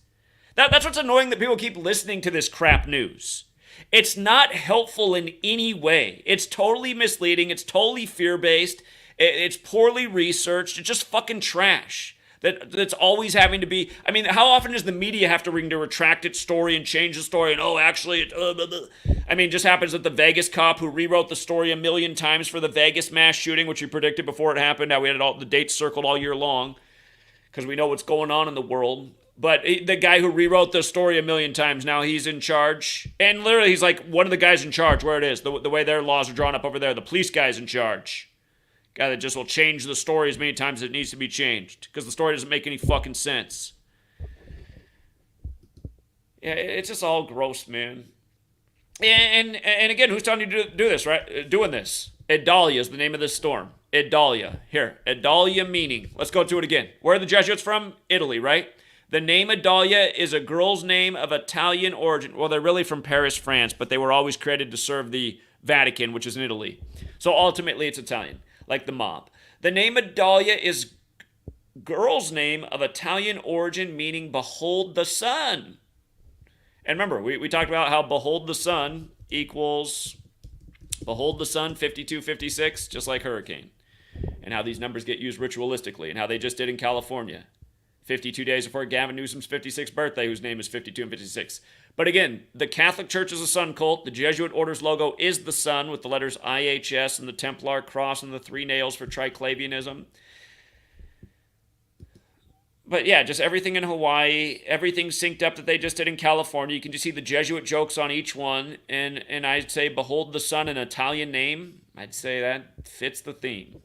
That's what's annoying, that people keep listening to this crap news. It's not helpful in any way. It's totally misleading. It's totally fear-based. It's poorly researched. It's just fucking trash. That's always having to be... I mean, how often does the media have to retract its story and change the story? And, actually... I mean, it just happens that the Vegas cop who rewrote the story a million times for the Vegas mass shooting, which we predicted before it happened, now we had the dates circled all year long because we know what's going on in the world. But the guy who rewrote the story a million times, now he's in charge. And literally, he's like one of the guys in charge, where it is. The way their laws are drawn up over there, the police guy's in charge. Guy that just will change the story as many times as it needs to be changed. Because the story doesn't make any fucking sense. Yeah, it's just all gross, man. And again, who's telling you to do this, right? Doing this. Idalia is the name of this storm. Idalia. Here, Idalia meaning. Let's go to it again. Where are the Jesuits from? Italy, right? The name Idalia is a girl's name of Italian origin. Well, they're really from Paris, France, but they were always created to serve the Vatican, which is in Italy. So ultimately, it's Italian, like the mob. The name Idalia is girl's name of Italian origin, meaning behold the sun. And remember, we talked about how behold the sun equals behold the sun 5256, just like hurricane. And how these numbers get used ritualistically, and how they just did in California. 52 days before Gavin Newsom's 56th birthday, whose name is 52 and 56. But again, the Catholic Church is a sun cult. The Jesuit Order's logo is the sun with the letters IHS and the Templar cross and the 3 nails for triclavianism. But yeah, just everything in Hawaii, everything synced up that they just did in California. You can just see the Jesuit jokes on each one. And I'd say, behold the sun, an Italian name. I'd say that fits the theme.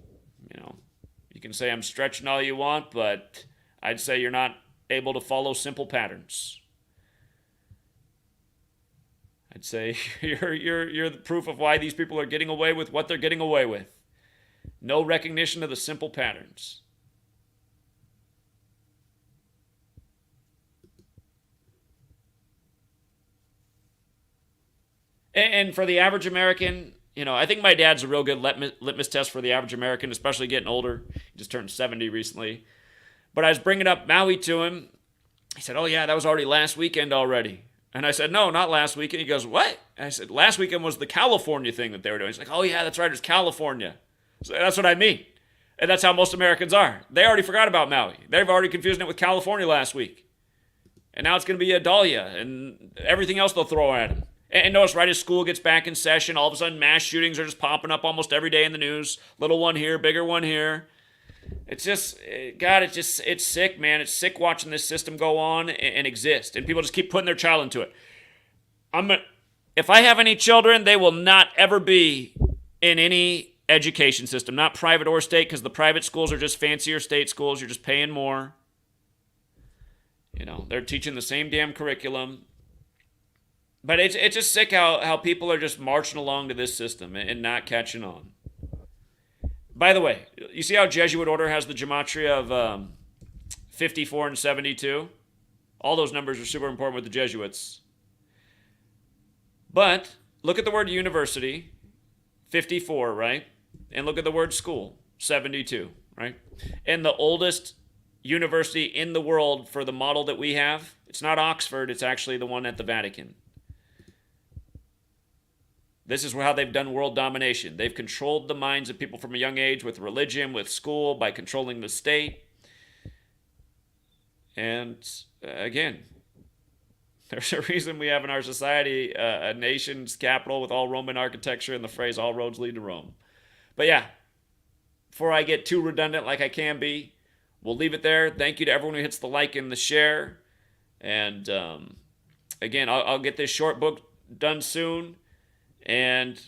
You know, you can say I'm stretching all you want, but I'd say you're not able to follow simple patterns. I'd say you're the proof of why these people are getting away with what they're getting away with. No recognition of the simple patterns. And for the average American, you know, I think my dad's a real good litmus test for the average American, especially getting older. He just turned 70 recently. But I was bringing up Maui to him. He said, oh, yeah, that was already last weekend already. And I said, no, not last weekend. He goes, what? And I said, last weekend was the California thing that they were doing. He's like, oh, yeah, that's right. It's California. So that's what I mean. And that's how most Americans are. They already forgot about Maui. They've already confused it with California last week. And now it's going to be Idalia and everything else they'll throw at him. And notice, right as school gets back in session, all of a sudden mass shootings are just popping up almost every day in the news. Little one here, bigger one here. It's just, God, it's sick, man. It's sick watching this system go on and exist, and people just keep putting their child into it. If I have any children, they will not ever be in any education system, not private or state, because the private schools are just fancier state schools. You're just paying more. They're teaching the same damn curriculum. But it's just sick how people are just marching along to this system and not catching on. By the way, you see how Jesuit order has the gematria of 54 and 72? All those numbers are super important with the Jesuits. But look at the word university, 54, right? And look at the word school, 72, right? And the oldest university in the world for the model that we have, it's not Oxford, it's actually the one at the Vatican. This is how they've done world domination. They've controlled the minds of people from a young age with religion, with school, by controlling the state. And again, there's a reason we have in our society a nation's capital with all Roman architecture and the phrase all roads lead to Rome. But yeah, before I get too redundant like I can be, we'll leave it there. Thank you to everyone who hits the like and the share. And again, I'll get this short book done soon. And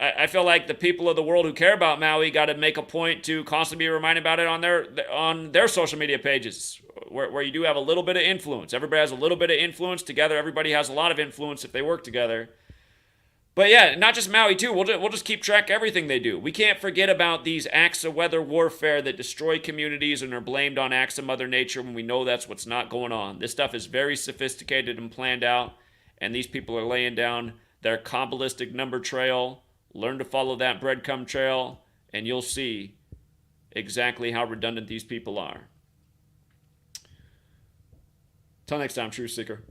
I feel like the people of the world who care about Maui got to make a point to constantly be reminded about it on their social media pages, where you do have a little bit of influence. Everybody has a little bit of influence. Together, everybody has a lot of influence if they work together. But yeah, not just Maui too. We'll just keep track of everything they do. We can't forget about these acts of weather warfare that destroy communities and are blamed on acts of Mother Nature when we know that's what's not going on. This stuff is very sophisticated and planned out, and these people are laying down their Kabbalistic number trail. Learn to follow that breadcrumb trail, and you'll see exactly how redundant these people are. Till next time, Truth Seeker.